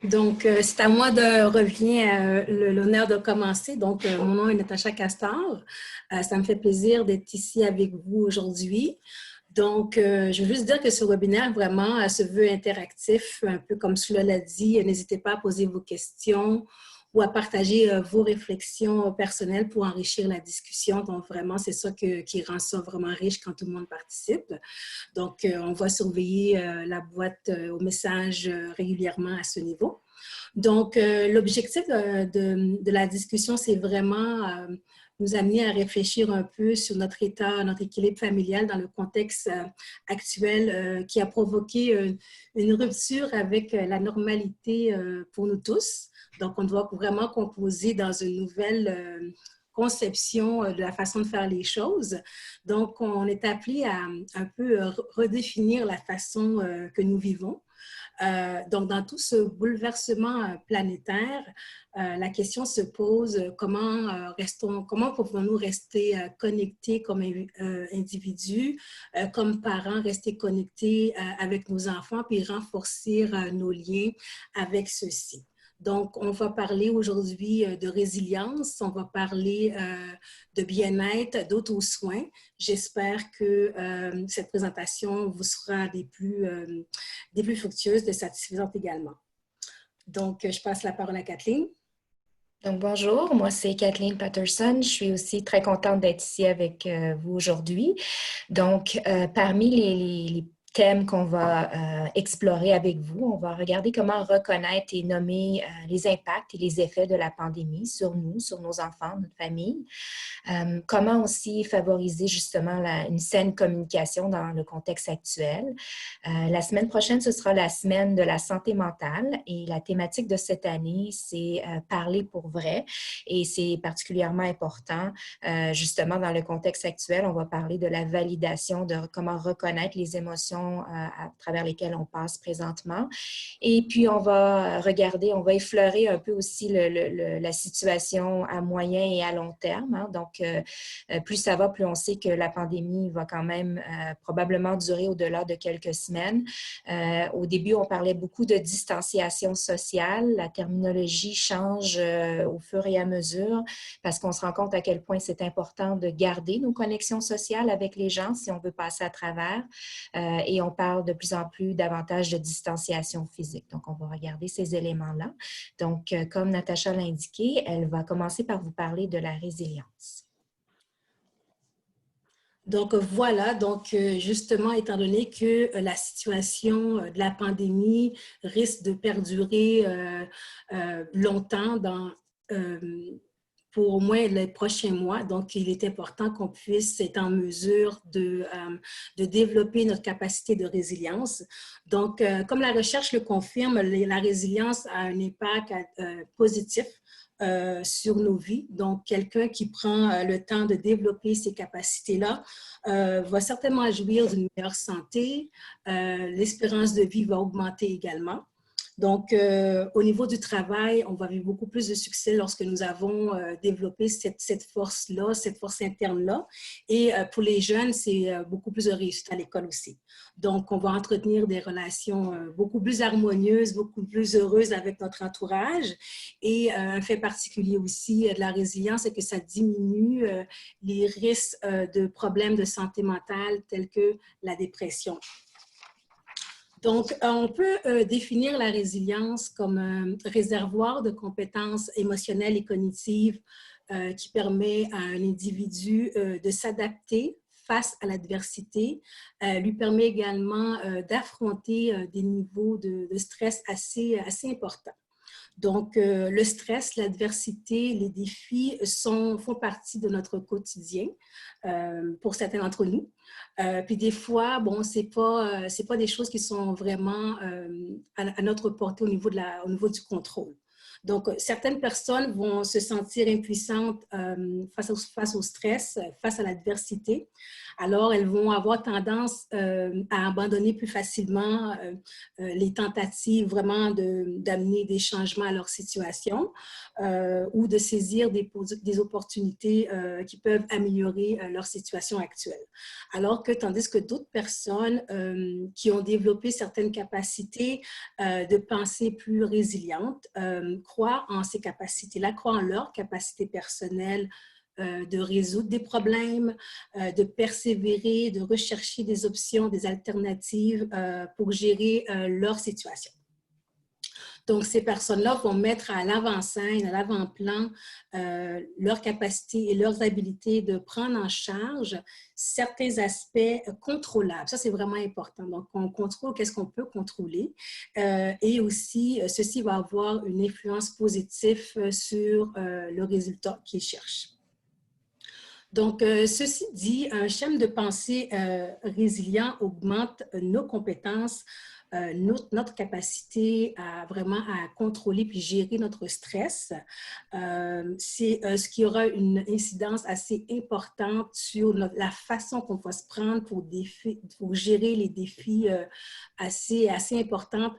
Donc, c'est à moi de revient l'honneur de commencer. Donc, mon nom est Natacha Castor. Ça me fait plaisir d'être ici avec vous aujourd'hui. Donc, je veux juste dire que ce webinaire vraiment se veut interactif, un peu comme cela l'a dit. N'hésitez pas à poser vos questions ou à partager vos réflexions personnelles pour enrichir la discussion. Donc, vraiment, c'est ça qui rend ça vraiment riche quand tout le monde participe. Donc, on va surveiller la boîte aux messages régulièrement à ce niveau. Donc, l'objectif de la discussion, c'est vraiment nous amener à réfléchir un peu sur notre état, notre équilibre familial dans le contexte actuel qui a provoqué une rupture avec la normalité pour nous tous. Donc, on doit vraiment composer dans une nouvelle conception de la façon de faire les choses. Donc, on est appelé à un peu redéfinir la façon que nous vivons. Donc, dans tout ce bouleversement planétaire, la question se pose comment pouvons-nous rester connectés comme individus, comme parents, rester connectés avec nos enfants, puis renforcer nos liens avec ceux-ci. Donc, on va parler aujourd'hui de résilience, on va parler de bien-être, d'auto-soins. J'espère que cette présentation vous sera des plus fructueuses, des satisfaisantes également. Donc, je passe la parole à Kathleen. Donc, bonjour, moi c'est Kathleen Patterson. Je suis aussi très contente d'être ici avec vous aujourd'hui. Donc, parmi les thèmes qu'on va explorer avec vous, on va regarder comment reconnaître et nommer les impacts et les effets de la pandémie sur nous, sur nos enfants, notre famille. Comment aussi favoriser justement une saine communication dans le contexte actuel. La semaine prochaine, ce sera la semaine de la santé mentale et la thématique de cette année, c'est parler pour vrai et c'est particulièrement important justement dans le contexte actuel. On va parler de la validation, de comment reconnaître les émotions à travers lesquelles on passe présentement. Et puis, on va effleurer un peu aussi la situation à moyen et à long terme. Hein. Donc, plus ça va, plus on sait que la pandémie va quand même probablement durer au-delà de quelques semaines. Au début, on parlait beaucoup de distanciation sociale. La terminologie change au fur et à mesure parce qu'on se rend compte à quel point c'est important de garder nos connexions sociales avec les gens si on veut passer à travers. Et on parle de plus en plus davantage de distanciation physique. Donc, on va regarder ces éléments-là. Donc, comme Natacha l'a indiqué, elle va commencer par vous parler de la résilience. Donc voilà, donc justement, étant donné que la situation de la pandémie risque de perdurer longtemps pour au moins les prochains mois, donc il est important qu'on puisse être en mesure de développer notre capacité de résilience. Donc, comme la recherche le confirme, la résilience a un impact positif sur nos vies. Donc, quelqu'un qui prend le temps de développer ces capacités-là va certainement jouir d'une meilleure santé. L'espérance de vie va augmenter également. Donc, au niveau du travail, on va vivre beaucoup plus de succès lorsque nous avons développé cette force-là, cette force interne-là. Et pour les jeunes, c'est beaucoup plus de réussite à l'école aussi. Donc, on va entretenir des relations beaucoup plus harmonieuses, beaucoup plus heureuses avec notre entourage. Et un fait particulier aussi de la résilience, c'est que ça diminue les risques de problèmes de santé mentale tels que la dépression. Donc, on peut définir la résilience comme un réservoir de compétences émotionnelles et cognitives qui permet à un individu de s'adapter face à l'adversité, lui permet également d'affronter des niveaux de stress assez importants. Donc, le stress, l'adversité, les défis font partie de notre quotidien pour certains d'entre nous. Puis des fois, bon, c'est pas des choses qui sont vraiment à notre portée au niveau du contrôle. Donc, certaines personnes vont se sentir impuissantes face au stress, face à l'adversité, Alors, elles vont avoir tendance à abandonner plus facilement les tentatives vraiment d'amener des changements à leur situation ou de saisir des opportunités qui peuvent améliorer leur situation actuelle. Alors que, tandis que d'autres personnes qui ont développé certaines capacités de pensée plus résilientes croient en ces capacités-là, croient en leur capacité personnelle de résoudre des problèmes, de persévérer, de rechercher des options, des alternatives pour gérer leur situation. Donc, ces personnes-là vont mettre à l'avant-scène, à l'avant-plan, leurs capacités et leurs habilités de prendre en charge certains aspects contrôlables. Ça, c'est vraiment important. Donc, on contrôle qu'est-ce qu'on peut contrôler et aussi, ceci va avoir une influence positive sur le résultat qu'ils cherchent. Donc, ceci dit, un schéma de pensée résilient augmente nos compétences, notre capacité à vraiment à contrôler puis gérer notre stress. C'est ce qui aura une incidence assez importante sur la façon qu'on va se prendre pour gérer les défis assez importants,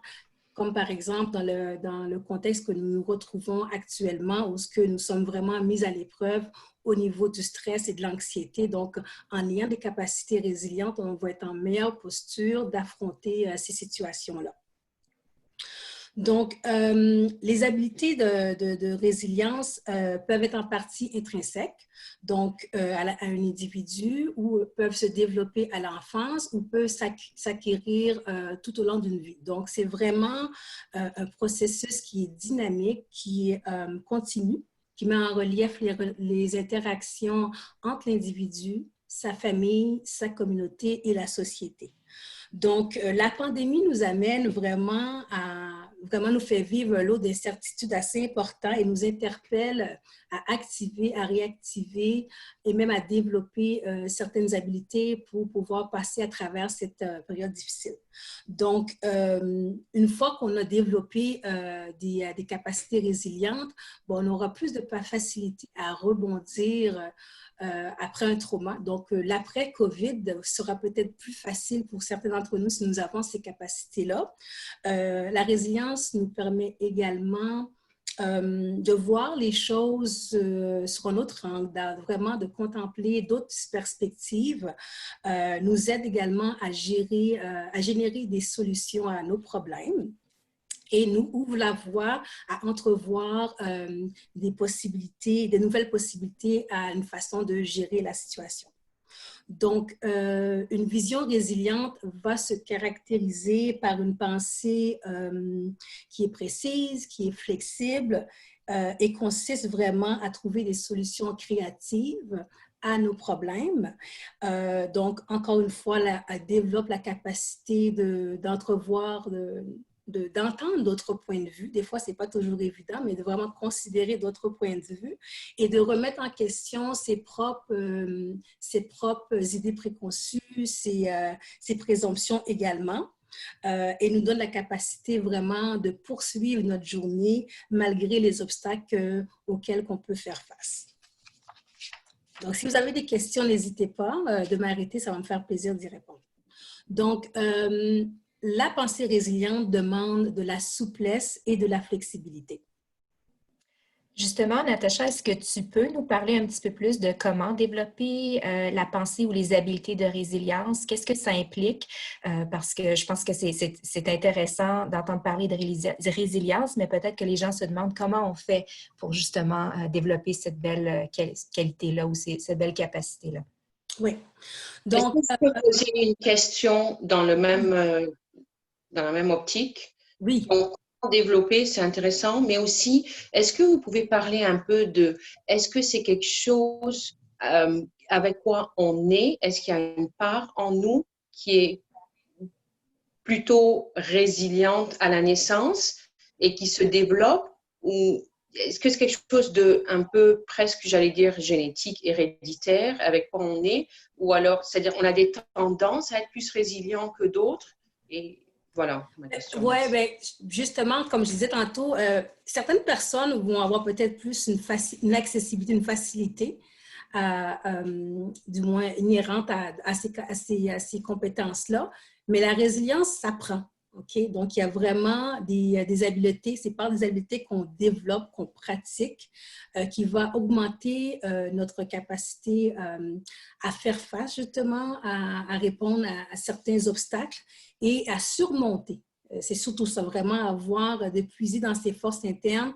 comme par exemple dans le contexte que nous nous retrouvons actuellement, où ce que nous sommes vraiment mis à l'épreuve au niveau du stress et de l'anxiété. Donc, en ayant des capacités résilientes, on va être en meilleure posture d'affronter ces situations-là. Donc, les habiletés de résilience peuvent être en partie intrinsèques, donc à un individu, ou peuvent se développer à l'enfance ou peuvent s'acquérir tout au long d'une vie. Donc, c'est vraiment un processus qui est dynamique, qui est continu, qui met en relief les interactions entre l'individu, sa famille, sa communauté et la société. Donc, la pandémie nous amène vraiment nous fait vivre un lot d'incertitudes assez important et nous interpelle à activer, à réactiver et même à développer certaines habiletés pour pouvoir passer à travers cette période difficile. Donc, une fois qu'on a développé des capacités résilientes, bon, on aura plus de facilité à rebondir après un trauma. Donc, l'après-COVID sera peut-être plus facile pour certains d'entre nous si nous avons ces capacités-là. La résilience nous permet également de voir les choses sur un autre angle, vraiment de contempler d'autres perspectives, nous aide également à générer des solutions à nos problèmes et nous ouvre la voie à entrevoir des possibilités, des nouvelles possibilités à une façon de gérer la situation. Donc, une vision résiliente va se caractériser par une pensée qui est précise, qui est flexible et consiste vraiment à trouver des solutions créatives à nos problèmes. Donc, encore une fois, elle développe la capacité d'entrevoir, d'entendre d'autres points de vue. Des fois, ce n'est pas toujours évident, mais de vraiment considérer d'autres points de vue et de remettre en question ses propres idées préconçues, ses présomptions également. Et nous donne la capacité vraiment de poursuivre notre journée malgré les obstacles auxquels on peut faire face. Donc, si vous avez des questions, n'hésitez pas de m'arrêter, ça va me faire plaisir d'y répondre. Donc, la pensée résiliente demande de la souplesse et de la flexibilité. Justement, Natacha, est-ce que tu peux nous parler un petit peu plus de comment développer la pensée ou les habiletés de résilience? Qu'est-ce que ça implique? Parce que je pense que c'est intéressant d'entendre parler de résilience, mais peut-être que les gens se demandent comment on fait pour justement développer cette belle qualité-là ou cette belle capacité-là. Oui. Donc, est-ce que je peux poser une question dans la même optique? Oui. Donc, développer, c'est intéressant, mais aussi, est-ce que vous pouvez parler un peu est-ce que c'est quelque chose avec quoi on est? Est-ce qu'il y a une part en nous qui est plutôt résiliente à la naissance et qui se développe? Ou est-ce que c'est quelque chose de un peu presque, j'allais dire, génétique, héréditaire, avec quoi on est? Ou alors, c'est-à-dire, on a des tendances à être plus résilient que d'autres? Et voilà ma question. Oui, bien, justement, comme je disais tantôt, certaines personnes vont avoir peut-être plus une accessibilité, une facilité du moins inhérentes à ces compétences-là. Mais la résilience s'apprend. OK? Donc, il y a vraiment des habiletés, c'est par des habiletés qu'on développe, qu'on pratique, qui va augmenter notre capacité à faire face justement, à répondre à certains obstacles et à surmonter. C'est surtout ça, vraiment avoir, de puiser dans ses forces internes,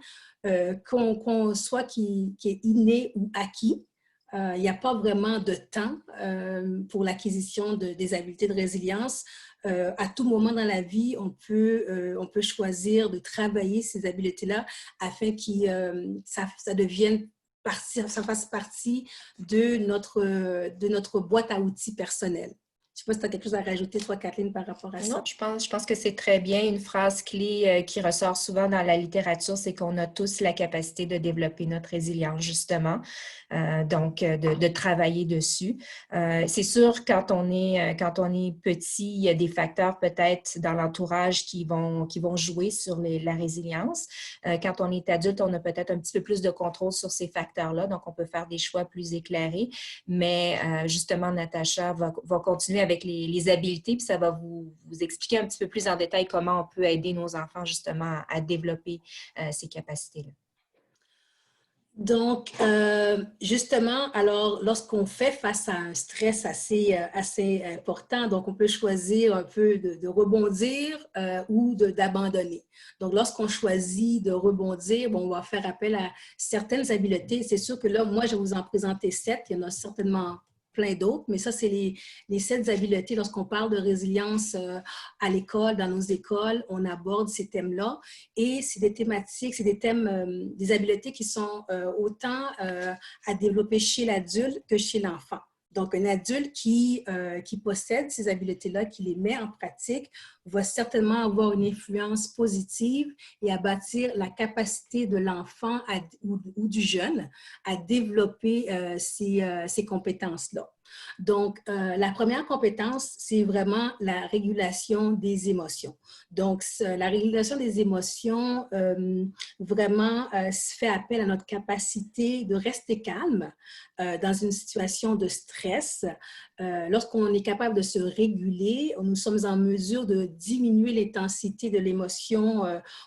soit qui est inné ou acquis. Il n'y a pas vraiment de temps pour l'acquisition des habiletés de résilience. À tout moment dans la vie, on peut choisir de travailler ces habiletés-là afin que ça devienne ça fasse partie de notre boîte à outils personnelle. Je ne sais pas si tu as quelque chose à rajouter, toi, Kathleen, par rapport à ça. Non, je pense que c'est très bien. Une phrase clé qui ressort souvent dans la littérature, c'est qu'on a tous la capacité de développer notre résilience, justement. Donc, de travailler dessus. C'est sûr, quand on est petit, il y a des facteurs peut-être dans l'entourage qui vont jouer sur la résilience. Quand on est adulte, on a peut-être un petit peu plus de contrôle sur ces facteurs-là, donc on peut faire des choix plus éclairés. Mais justement, Natacha va continuer avec les habiletés, puis ça va vous expliquer un petit peu plus en détail comment on peut aider nos enfants justement à développer ces capacités-là. Donc, justement, alors, lorsqu'on fait face à un stress assez important, donc on peut choisir un peu de rebondir ou d'abandonner. Donc, lorsqu'on choisit de rebondir, bon, on va faire appel à certaines habiletés. C'est sûr que là, moi, je vais vous en présenter 7. Il y en a certainement plein d'autres, mais ça, c'est les 7 habiletés. Lorsqu'on parle de résilience à l'école, dans nos écoles, on aborde ces thèmes-là et c'est des thématiques, c'est des thèmes, des habiletés qui sont autant à développer chez l'adulte que chez l'enfant. Donc, un adulte qui possède ces habiletés-là, qui les met en pratique, va certainement avoir une influence positive et à bâtir la capacité de l'enfant ou du jeune à développer ces compétences-là. Donc, la première compétence, c'est vraiment la régulation des émotions. Donc, la régulation des émotions, vraiment, fait appel à notre capacité de rester calme dans une situation de stress. Lorsqu'on est capable de se réguler, nous sommes en mesure de diminuer l'intensité de l'émotion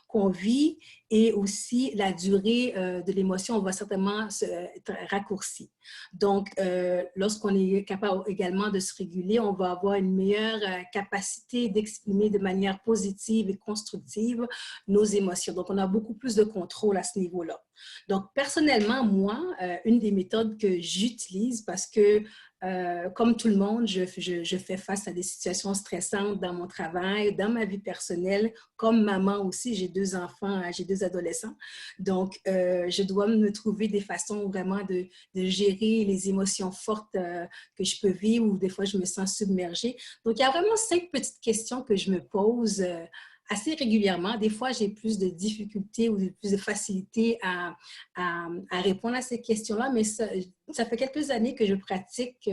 qu'on vit et aussi la durée de l'émotion va certainement être raccourcie. Donc, lorsqu'on est capable également de se réguler, on va avoir une meilleure capacité d'exprimer de manière positive et constructive nos émotions. Donc, on a beaucoup plus de contrôle à ce niveau-là. Donc, personnellement, moi, une des méthodes que j'utilise parce que comme tout le monde, je fais face à des situations stressantes dans mon travail, dans ma vie personnelle. Comme maman aussi, j'ai 2 enfants, j'ai 2 adolescents. Donc, je dois me trouver des façons vraiment de gérer les émotions fortes que je peux vivre ou des fois, je me sens submergée. Donc, il y a vraiment 5 petites questions que je me pose assez régulièrement. Des fois, j'ai plus de difficultés ou plus de facilité à répondre à ces questions-là, mais ça fait quelques années que je pratique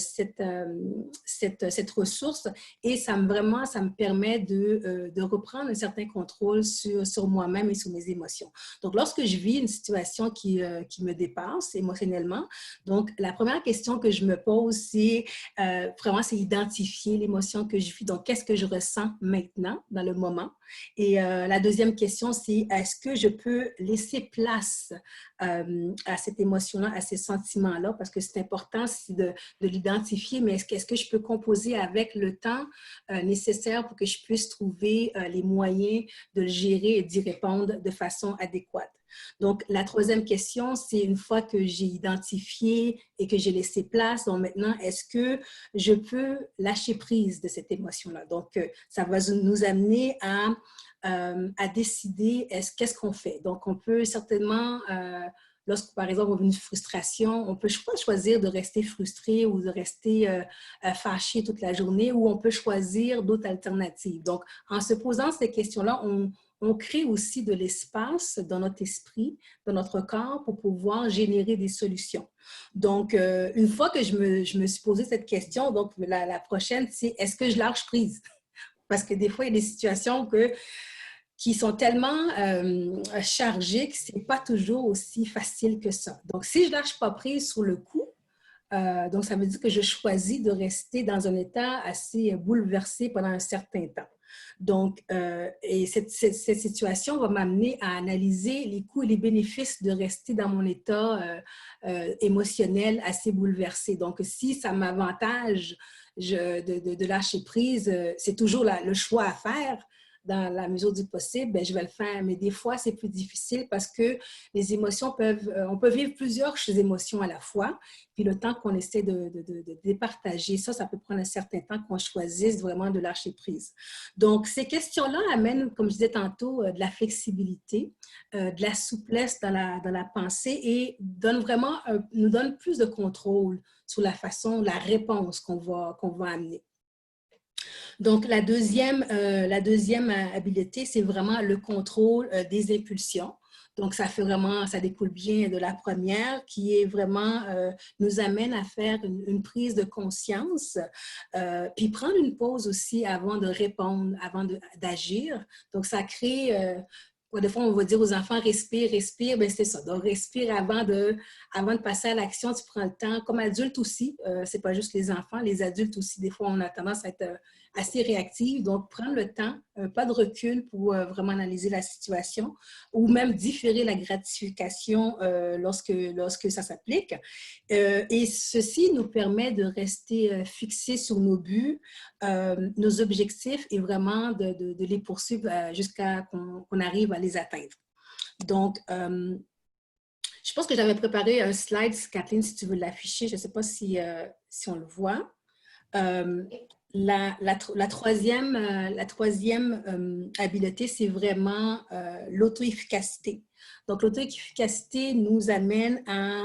cette ressource et ça me permet de reprendre un certain contrôle sur moi-même et sur mes émotions. Donc, lorsque je vis une situation qui me dépasse émotionnellement, donc la première question que je me pose, c'est vraiment identifier l'émotion que je vis. Donc, qu'est-ce que je ressens maintenant dans le moment? Et la deuxième question, c'est est-ce que je peux laisser place à cette émotion-là, à ces sentiments-là, parce que c'est important de l'identifier, mais est-ce que je peux composer avec le temps nécessaire pour que je puisse trouver les moyens de le gérer et d'y répondre de façon adéquate? Donc, la troisième question, c'est une fois que j'ai identifié et que j'ai laissé place, donc maintenant, est-ce que je peux lâcher prise de cette émotion-là? Donc, ça va nous amener à décider qu'est-ce qu'on fait. Donc, on peut certainement, lorsque, par exemple, on a une frustration, on peut choisir de rester frustré ou de rester fâché toute la journée ou on peut choisir d'autres alternatives. Donc, en se posant ces questions-là, on crée aussi de l'espace dans notre esprit, dans notre corps pour pouvoir générer des solutions. Donc, une fois que je me suis posé cette question, donc la prochaine, c'est est-ce que je lâche prise? Parce que des fois, il y a des situations qui sont tellement chargés que ce n'est pas toujours aussi facile que ça. Donc, si je ne lâche pas prise sur le coup, donc ça veut dire que je choisis de rester dans un état assez bouleversé pendant un certain temps. Donc, et cette situation va m'amener à analyser les coûts et les bénéfices de rester dans mon état émotionnel assez bouleversé. Donc, si ça m'avantage de lâcher prise, c'est toujours le choix à faire dans la mesure du possible, bien, je vais le faire. Mais des fois, c'est plus difficile parce que les émotions on peut vivre plusieurs émotions à la fois. Puis le temps qu'on essaie de départager, ça peut prendre un certain temps qu'on choisisse vraiment de lâcher prise. Donc, ces questions-là amènent, comme je disais tantôt, de la flexibilité, de la souplesse dans la pensée et nous donne plus de contrôle sur la réponse qu'on va amener. Donc, la deuxième habileté, c'est vraiment le contrôle des impulsions. Donc, ça découle bien de la première qui est vraiment, nous amène à faire une prise de conscience, puis prendre une pause aussi avant de répondre, avant d'agir. Donc, ça crée... des fois, on va dire aux enfants, respire, respire, bien c'est ça. Donc, respire avant de passer à l'action, tu prends le temps. Comme adulte aussi, c'est pas juste les enfants, les adultes aussi, des fois, on a tendance à être assez réactive. Donc, prendre le temps, pas de recul pour vraiment analyser la situation ou même différer la gratification lorsque ça s'applique. Et ceci nous permet de rester fixés sur nos buts, nos objectifs et vraiment de les poursuivre jusqu'à qu'on arrive à les atteindre. Donc, je pense que j'avais préparé un slide, Kathleen, si tu veux l'afficher. Je ne sais pas si on le voit. La troisième habileté, c'est vraiment l'auto-efficacité. Donc, l'auto-efficacité nous amène à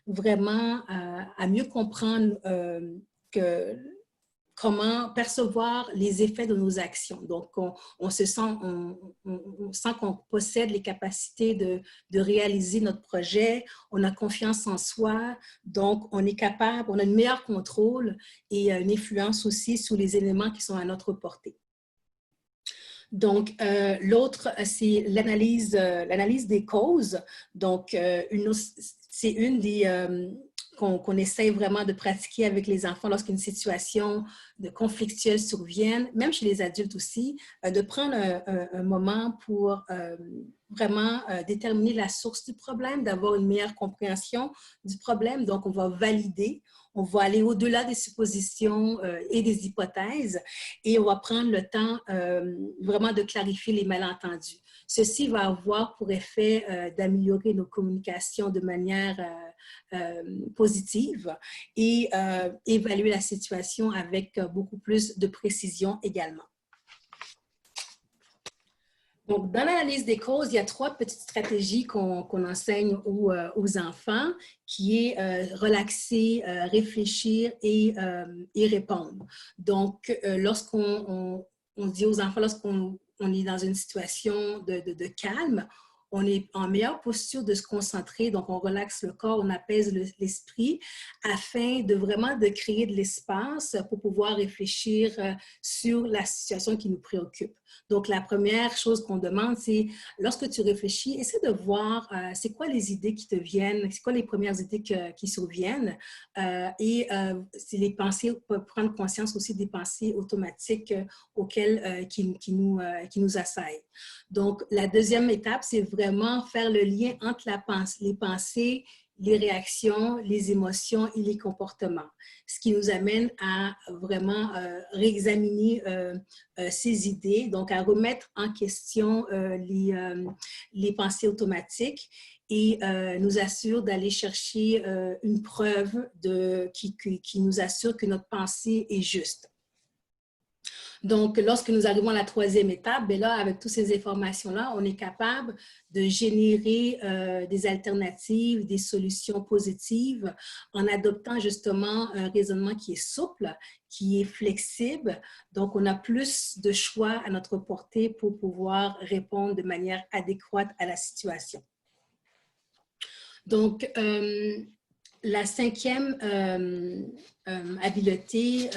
vraiment à mieux comprendre comment percevoir les effets de nos actions. Donc, on sent qu'on possède les capacités de réaliser notre projet, on a confiance en soi, donc on est capable, on a un meilleur contrôle et une influence aussi sur les éléments qui sont à notre portée. Donc, l'autre, c'est l'analyse des causes. Donc, c'est une des... qu'on essaie vraiment de pratiquer avec les enfants lorsqu'une situation de conflictuelle survienne, même chez les adultes aussi, de prendre un moment pour vraiment déterminer la source du problème, d'avoir une meilleure compréhension du problème. Donc, on va valider, on va aller au-delà des suppositions et des hypothèses et on va prendre le temps vraiment de clarifier les malentendus. Ceci va avoir pour effet d'améliorer nos communications de manière positive et évaluer la situation avec beaucoup plus de précision également. Donc, dans l'analyse des causes, il y a 3 petites stratégies qu'on enseigne aux enfants, qui est relaxer, réfléchir et répondre. Donc, lorsqu'on dit aux enfants, lorsqu'on est dans une situation de calme, on est en meilleure posture de se concentrer, donc on relaxe le corps, on apaise l'esprit afin de vraiment de créer de l'espace pour pouvoir réfléchir sur la situation qui nous préoccupe. Donc, la première chose qu'on demande, c'est lorsque tu réfléchis, essaie de voir c'est quoi les idées qui te viennent, c'est quoi les premières idées qui surviennent c'est les pensées, prendre conscience aussi des pensées automatiques qui nous assaillent. Donc, la deuxième étape, c'est vraiment faire le lien entre les pensées, les réactions, les émotions et les comportements, ce qui nous amène à vraiment réexaminer ces idées, donc à remettre en question les pensées automatiques et nous assure d'aller chercher une preuve qui nous assure que notre pensée est juste. Donc, lorsque nous arrivons à la troisième étape, bien là, avec toutes ces informations-là, on est capable de générer des alternatives, des solutions positives en adoptant justement un raisonnement qui est souple, qui est flexible. Donc, on a plus de choix à notre portée pour pouvoir répondre de manière adéquate à la situation. Donc, la cinquième habileté,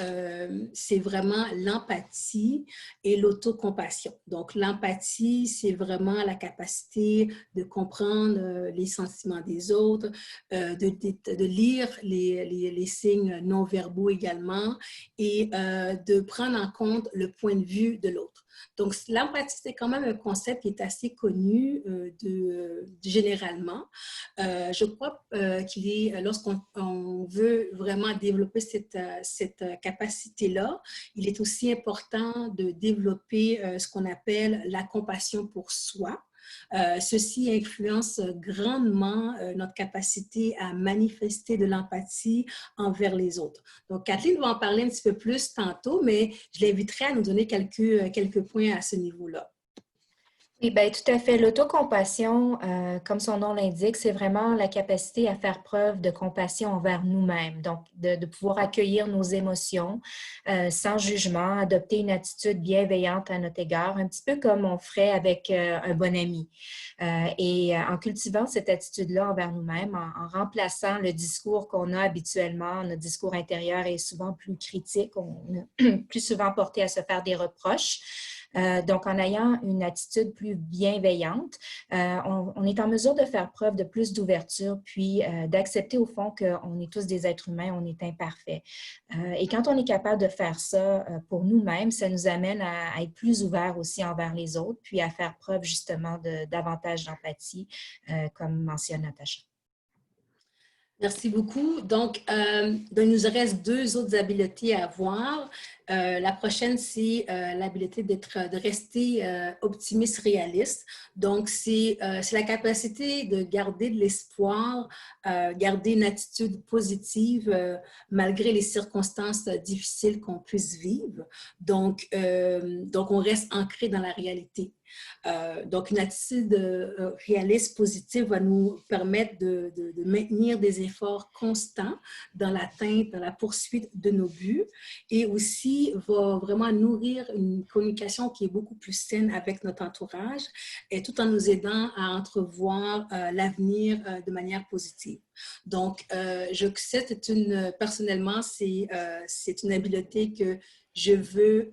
c'est vraiment l'empathie et l'autocompassion. Donc, l'empathie, c'est vraiment la capacité de comprendre les sentiments des autres, de lire les signes non-verbaux également et de prendre en compte le point de vue de l'autre. Donc, l'empathie, c'est quand même un concept qui est assez connu généralement. Je crois qu'il est, lorsqu'on veut vraiment développer cette capacité-là, il est aussi important de développer ce qu'on appelle la compassion pour soi. Ceci influence grandement notre capacité à manifester de l'empathie envers les autres. Donc, Kathleen va en parler un petit peu plus tantôt, mais je l'inviterai à nous donner quelques points à ce niveau-là. Oui, bien, tout à fait. L'autocompassion, comme son nom l'indique, c'est vraiment la capacité à faire preuve de compassion envers nous-mêmes. Donc, de pouvoir accueillir nos émotions sans jugement, adopter une attitude bienveillante à notre égard, un petit peu comme on ferait avec un bon ami. Et en cultivant cette attitude-là envers nous-mêmes, en remplaçant le discours qu'on a habituellement, notre discours intérieur est souvent plus critique, on est plus souvent porté à se faire des reproches. Donc, en ayant une attitude plus bienveillante, on est en mesure de faire preuve de plus d'ouverture, puis d'accepter au fond qu'on est tous des êtres humains, on est imparfaits. Et quand on est capable de faire ça pour nous-mêmes, ça nous amène à être plus ouverts aussi envers les autres, puis à faire preuve justement de davantage d'empathie, comme mentionne Natacha. Merci beaucoup. Donc, il nous reste 2 autres habiletés à voir. La prochaine, c'est l'habileté de rester optimiste, réaliste. Donc, c'est la capacité de garder de l'espoir, garder une attitude positive malgré les circonstances difficiles qu'on puisse vivre. Donc, on reste ancré dans la réalité. Donc, une attitude réaliste, positive va nous permettre de maintenir des efforts constants dans l'atteinte, dans la poursuite de nos buts et aussi va vraiment nourrir une communication qui est beaucoup plus saine avec notre entourage et tout en nous aidant à entrevoir l'avenir de manière positive. Donc, personnellement, c'est une habileté que je veux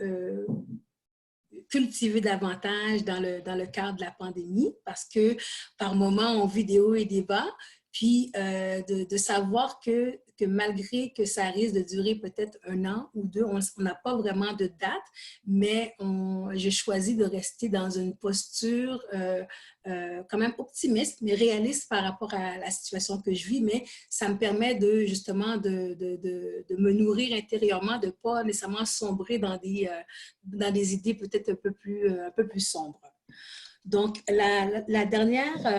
cultiver davantage dans le cadre de la pandémie parce que par moments, on vit des hauts et des bas, puis de savoir que malgré que ça risque de durer peut-être 1 an ou 2, on n'a pas vraiment de date, mais j'ai choisi de rester dans une posture quand même optimiste, mais réaliste par rapport à la situation que je vis, mais ça me permet justement de me nourrir intérieurement, de ne pas nécessairement sombrer dans des idées peut-être un peu plus sombres. Donc, la dernière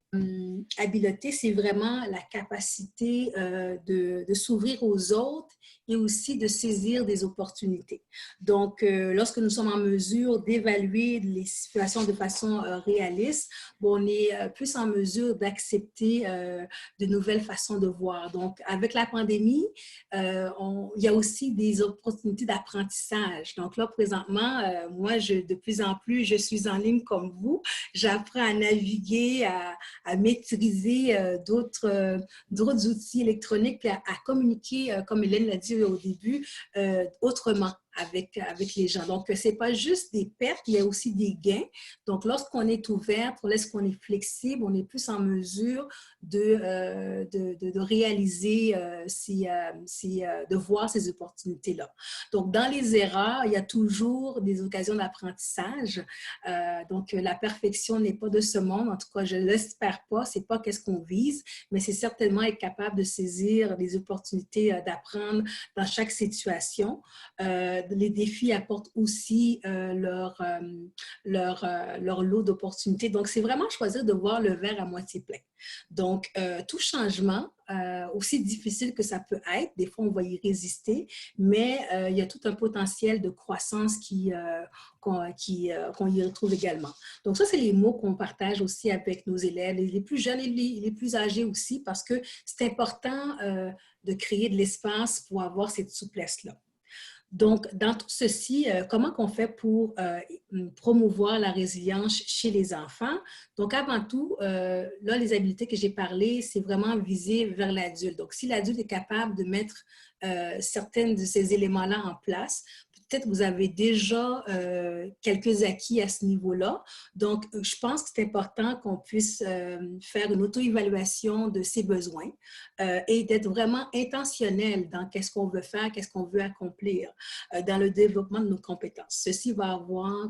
habileté, c'est vraiment la capacité de s'ouvrir aux autres et aussi de saisir des opportunités. Donc, lorsque nous sommes en mesure d'évaluer les situations de façon réaliste, bon, on est plus en mesure d'accepter de nouvelles façons de voir. Donc, avec la pandémie, il y a aussi des opportunités d'apprentissage. Donc là, présentement, moi, de plus en plus, je suis en ligne comme vous. J'apprends à naviguer, à maîtriser d'autres outils électroniques, puis à communiquer, comme Hélène l'a dit au début, autrement avec les gens. Donc, ce n'est pas juste des pertes, il y a aussi des gains. Donc, lorsqu'on est ouvert, lorsqu'on est flexible, on est plus en mesure de réaliser, de voir ces opportunités-là. Donc, dans les erreurs, il y a toujours des occasions d'apprentissage. Donc, la perfection n'est pas de ce monde. En tout cas, je ne l'espère pas. Ce n'est pas qu'est-ce qu'on vise, mais c'est certainement être capable de saisir les opportunités d'apprendre dans chaque situation. Les défis apportent aussi leur lot d'opportunités. Donc, c'est vraiment choisir de voir le verre à moitié plein. Donc, tout changement, aussi difficile que ça peut être, des fois on va y résister, mais il y a tout un potentiel de croissance qu'on y retrouve également. Donc, ça, c'est les mots qu'on partage aussi avec nos élèves, les plus jeunes et les plus âgés aussi, parce que c'est important de créer de l'espace pour avoir cette souplesse-là. Donc, dans tout ceci, comment qu'on fait pour promouvoir la résilience chez les enfants? Donc, avant tout, là, les habiletés que j'ai parlé, c'est vraiment visé vers l'adulte. Donc, si l'adulte est capable de mettre certains de ces éléments-là en place, peut-être vous avez déjà quelques acquis à ce niveau-là. Donc, je pense que c'est important qu'on puisse faire une auto-évaluation de ses besoins et d'être vraiment intentionnel dans qu'est-ce qu'on veut faire, qu'est-ce qu'on veut accomplir dans le développement de nos compétences. Ceci va avoir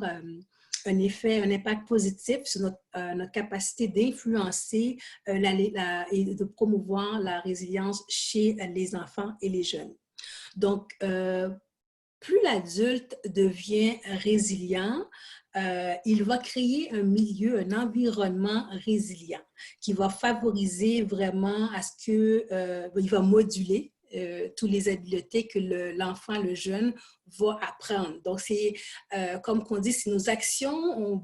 un effet, un impact positif sur notre capacité d'influencer et de promouvoir la résilience chez les enfants et les jeunes. Donc, plus l'adulte devient résilient, il va créer un milieu, un environnement résilient qui va favoriser vraiment à ce que, il va moduler toutes les habiletés que l'enfant, le jeune va apprendre. Donc, c'est comme on dit, si nos actions ont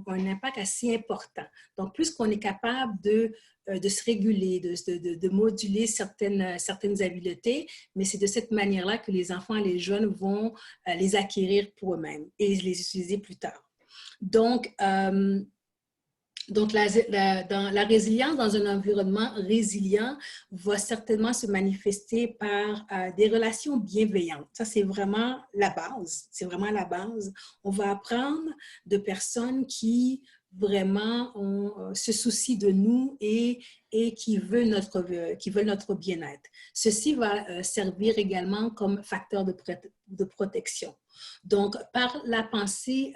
un impact assez important. Donc, plus qu'on est capable de se réguler, de moduler certaines habiletés, mais c'est de cette manière-là que les enfants et les jeunes vont les acquérir pour eux-mêmes et les utiliser plus tard. Donc, la résilience dans un environnement résilient va certainement se manifester par des relations bienveillantes. Ça, c'est vraiment la base. C'est vraiment la base. On va apprendre de personnes qui vraiment se soucient de nous et qui veulent notre bien-être. Ceci va servir également comme facteur de protection. Donc, par la pensée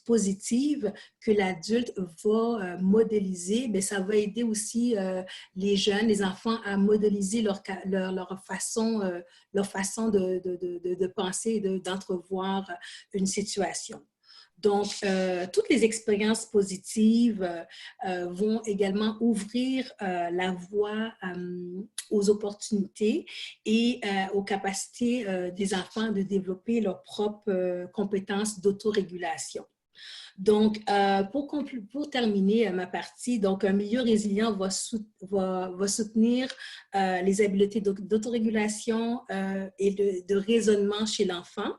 positive que l'adulte va modéliser, bien, ça va aider aussi les jeunes, les enfants à modéliser leur façon de penser et d'entrevoir une situation. Donc, toutes les expériences positives vont également ouvrir la voie aux opportunités et aux capacités des enfants de développer leurs propres compétences d'autorégulation. Donc, pour terminer ma partie, donc un milieu résilient va soutenir les habiletés d'autorégulation et de raisonnement chez l'enfant,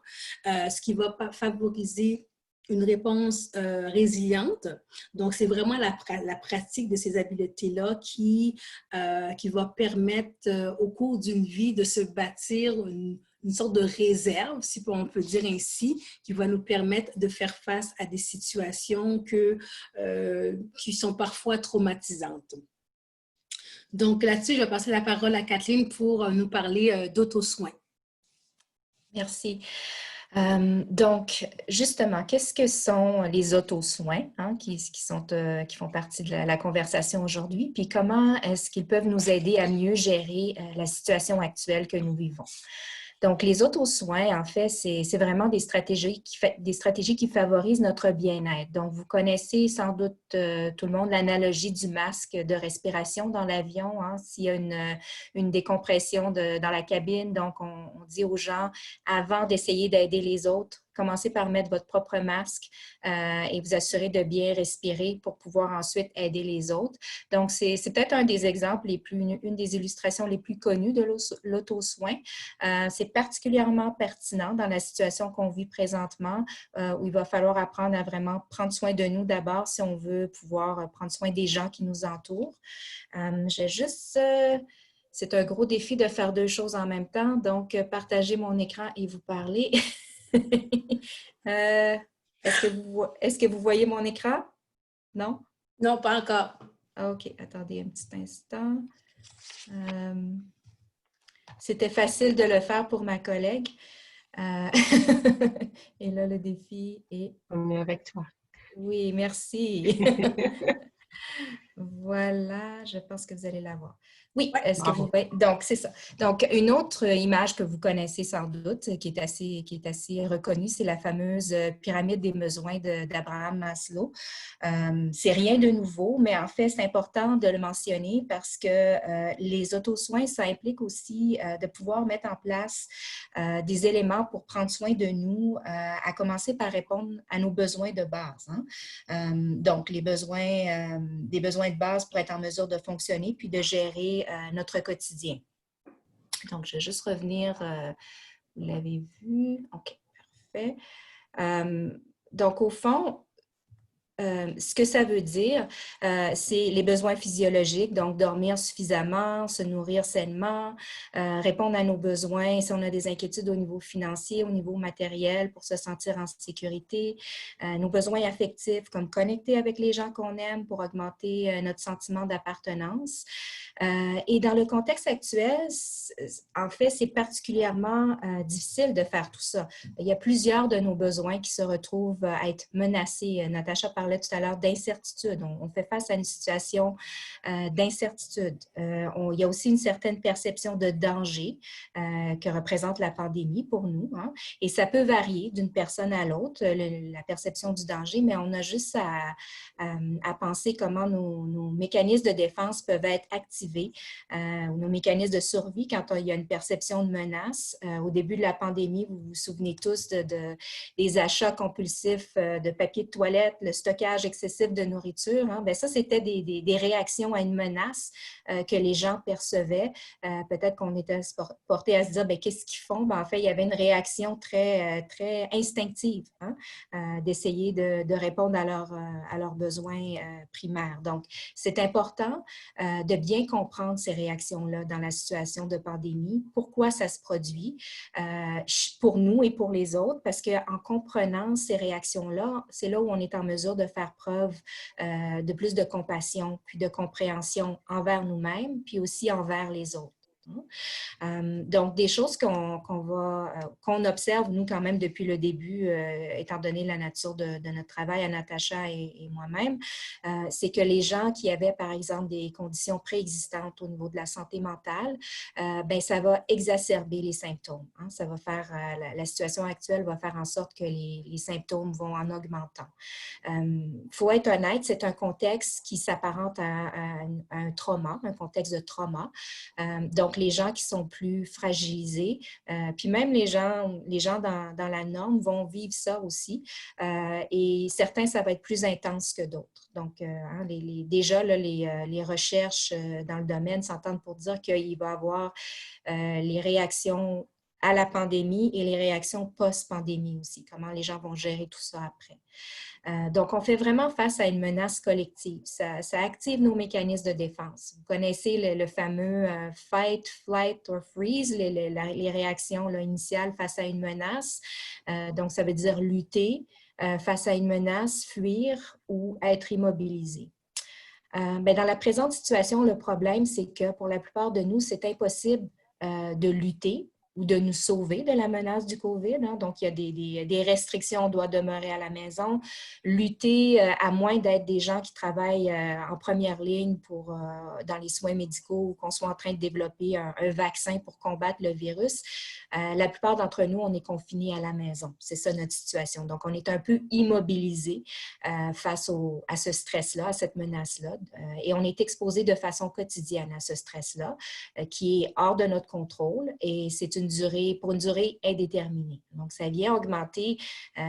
ce qui va favoriser une réponse résiliente. Donc, c'est vraiment la pratique de ces habiletés-là qui va permettre au cours d'une vie de se bâtir une sorte de réserve, si on peut dire ainsi, qui va nous permettre de faire face à des situations qui sont parfois traumatisantes. Donc, là-dessus, je vais passer la parole à Kathleen pour nous parler d'auto-soin. Merci. Donc, justement, qu'est-ce que sont les auto-soins qui font partie de la conversation aujourd'hui? Puis comment est-ce qu'ils peuvent nous aider à mieux gérer la situation actuelle que nous vivons? Donc, les auto-soins, en fait, c'est vraiment des stratégies qui favorisent notre bien-être. Donc, vous connaissez sans doute tout le monde l'analogie du masque de respiration dans l'avion. S'il y a une décompression dans la cabine, donc on dit aux gens, avant d'essayer d'aider les autres, commencez par mettre votre propre masque et vous assurer de bien respirer pour pouvoir ensuite aider les autres. Donc, c'est peut-être un des exemples une des illustrations les plus connues de l'auto-soin. C'est particulièrement pertinent dans la situation qu'on vit présentement où il va falloir apprendre à vraiment prendre soin de nous d'abord si on veut pouvoir prendre soin des gens qui nous entourent. C'est un gros défi de faire deux choses en même temps, donc partager mon écran et vous parler. Est-ce que vous voyez mon écran? Non? Non, pas encore. OK, attendez un petit instant. C'était facile de le faire pour ma collègue. Et là, le défi est... On est avec toi. Oui, merci. Voilà, je pense que vous allez la voir. Oui, est-ce que vous voyez? Donc, c'est ça. Donc, une autre image que vous connaissez sans doute, qui est assez reconnue, c'est la fameuse pyramide des besoins d'Abraham Maslow. C'est rien de nouveau, mais en fait, c'est important de le mentionner parce que les autosoins, ça implique aussi de pouvoir mettre en place des éléments pour prendre soin de nous, à commencer par répondre à nos besoins de base. Donc, des besoins de base pour être en mesure de fonctionner puis de gérer notre quotidien. Donc, je vais juste revenir Vous l'avez vu. OK, parfait. Donc, au fond, ce que ça veut dire, c'est les besoins physiologiques, donc dormir suffisamment, se nourrir sainement, répondre à nos besoins si on a des inquiétudes au niveau financier, au niveau matériel pour se sentir en sécurité, nos besoins affectifs comme connecter avec les gens qu'on aime pour augmenter notre sentiment d'appartenance. Et dans le contexte actuel, en fait, c'est particulièrement difficile de faire tout ça. Il y a plusieurs de nos besoins qui se retrouvent à être menacés. Natacha parlait tout à l'heure d'incertitude. On fait face à une situation d'incertitude. Il y a aussi une certaine perception de danger que représente la pandémie pour nous, hein. Et ça peut varier d'une personne à l'autre, la perception du danger, mais on a juste à penser comment nos mécanismes de défense peuvent être activés, nos mécanismes de survie quand il y a une perception de menace. Au début de la pandémie, vous vous souvenez tous des achats compulsifs de papier de toilette, le stockage excessif de nourriture. Hein. Bien, ça, c'était des réactions à une menace que les gens percevaient. Peut-être qu'on était porté à se dire, bien, qu'est-ce qu'ils font? Bien, en fait, il y avait une réaction très instinctive, hein, d'essayer de répondre à leurs besoins primaires. Donc, c'est important de bien comprendre ces réactions-là dans la situation de pandémie, pourquoi ça se produit pour nous et pour les autres, parce qu'en comprenant ces réactions-là, c'est là où on est en mesure de faire preuve de plus de compassion, puis de compréhension envers nous-mêmes, puis aussi envers les autres. Donc, des choses qu'on observe, nous, quand même, depuis le début, étant donné la nature de notre travail à Natacha et moi-même, c'est que les gens qui avaient, par exemple, des conditions préexistantes au niveau de la santé mentale, bien, ça va exacerber les symptômes. Hein. Ça va faire, la situation actuelle va faire en sorte que les symptômes vont en augmentant. Il faut être honnête, c'est un contexte qui s'apparente à un trauma, un contexte de trauma. Donc, les gens qui sont plus fragilisés, puis même les gens dans la norme vont vivre ça aussi. Et certains, ça va être plus intense que d'autres. Donc, hein, déjà, là, les recherches dans le domaine s'entendent pour dire qu'il va y avoir les réactions à la pandémie et les réactions post-pandémie aussi, comment les gens vont gérer tout ça après. Donc, on fait vraiment face à une menace collective. Ça active nos mécanismes de défense. Vous connaissez le fameux fight, flight or freeze, les réactions là, initiales face à une menace. Donc, ça veut dire lutter face à une menace, fuir ou être immobilisé. Bien, dans la présente situation, le problème, c'est que pour la plupart de nous, c'est impossible de lutter ou de nous sauver de la menace du COVID. Hein. Donc, il y a des restrictions, on doit demeurer à la maison, lutter à moins d'être des gens qui travaillent en première ligne dans les soins médicaux ou qu'on soit en train de développer un vaccin pour combattre le virus. La plupart d'entre nous, on est confinés à la maison. C'est ça notre situation. Donc, on est un peu immobilisés face à ce stress-là, à cette menace-là. Et on est exposé de façon quotidienne à ce stress-là qui est hors de notre contrôle et c'est pour une durée indéterminée. Donc, ça vient augmenter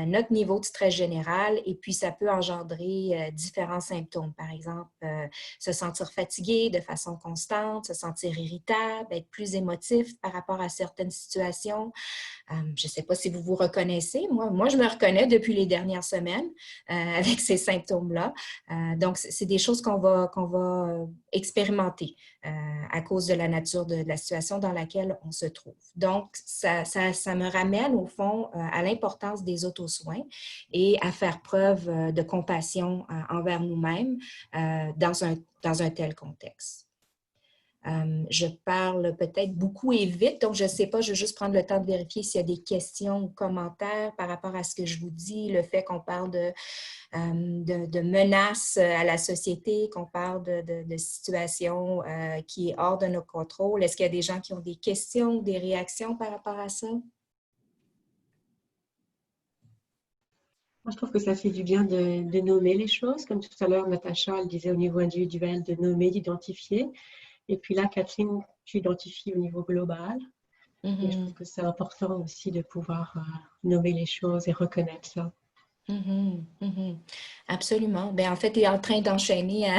notre niveau de stress général et puis ça peut engendrer différents symptômes. Par exemple, se sentir fatigué de façon constante, se sentir irritable, être plus émotif par rapport à certaines situations. Je ne sais pas si vous vous reconnaissez. Moi, je me reconnais depuis les dernières semaines avec ces symptômes-là. Donc, c'est des choses qu'on va expérimenter à cause de la nature de la situation dans laquelle on se trouve. Donc, ça me ramène, au fond, à l'importance des auto-soins et à faire preuve de compassion envers nous-mêmes dans un tel contexte. Je parle peut-être beaucoup et vite, donc je ne sais pas, je vais juste prendre le temps de vérifier s'il y a des questions ou commentaires par rapport à ce que je vous dis, le fait qu'on parle de menaces à la société, qu'on parle de situations qui est hors de notre contrôle. Est-ce qu'il y a des gens qui ont des questions ou des réactions par rapport à ça? Moi, je trouve que ça fait du bien de nommer les choses. Comme tout à l'heure, Natacha, elle disait au niveau individuel de nommer, d'identifier. Et puis là, Catherine, tu identifies au niveau global. Et je trouve que c'est important aussi de pouvoir nommer les choses et reconnaître ça. Mhm, mhm. Absolument. Ben, en fait, tu es en train d'enchaîner à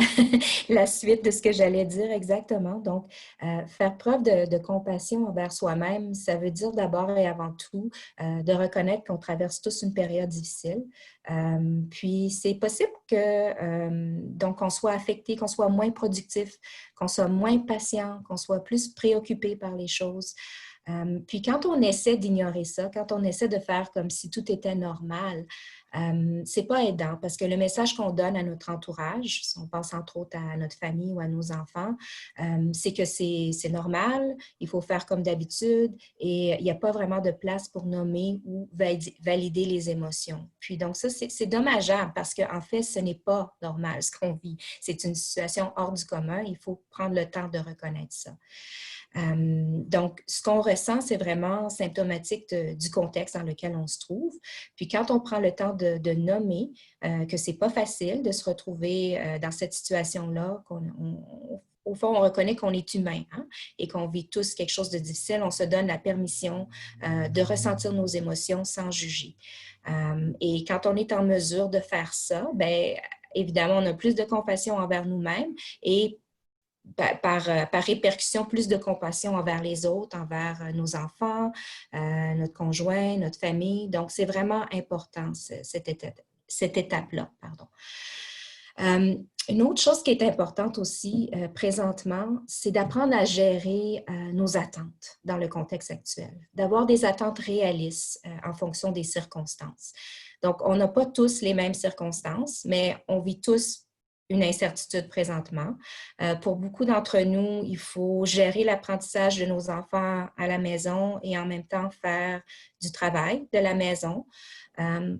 la suite de ce que j'allais dire exactement. Donc, faire preuve de compassion envers soi-même, ça veut dire d'abord et avant tout de reconnaître qu'on traverse tous une période difficile. Puis, c'est possible que donc on soit affecté, qu'on soit moins productif, qu'on soit moins patient, qu'on soit plus préoccupé par les choses. Puis quand on essaie d'ignorer ça, quand on essaie de faire comme si tout était normal, c'est pas aidant parce que le message qu'on donne à notre entourage, si on pense entre autres à notre famille ou à nos enfants, c'est que c'est normal, il faut faire comme d'habitude et il n'y a pas vraiment de place pour nommer ou valider les émotions. Puis donc ça, c'est dommageable parce qu'en fait, ce n'est pas normal ce qu'on vit. C'est une situation hors du commun, il faut prendre le temps de reconnaître ça. Donc, ce qu'on ressent, c'est vraiment symptomatique du contexte dans lequel on se trouve. Puis quand on prend le temps de nommer que c'est pas facile de se retrouver dans cette situation-là, au fond, on reconnaît qu'on est humain hein, et qu'on vit tous quelque chose de difficile, on se donne la permission de ressentir nos émotions sans juger. Et quand on est en mesure de faire ça, bien, évidemment, on a plus de compassion envers nous-mêmes et par répercussion, plus de compassion envers les autres, envers nos enfants, notre conjoint, notre famille. Donc, c'est vraiment important, cette étape-là. Pardon. Une autre chose qui est importante aussi présentement, c'est d'apprendre à gérer nos attentes dans le contexte actuel, d'avoir des attentes réalistes en fonction des circonstances. Donc, on n'a pas tous les mêmes circonstances, mais on vit tous une incertitude présentement. Pour beaucoup d'entre nous, il faut gérer l'apprentissage de nos enfants à la maison et en même temps faire du travail de la maison.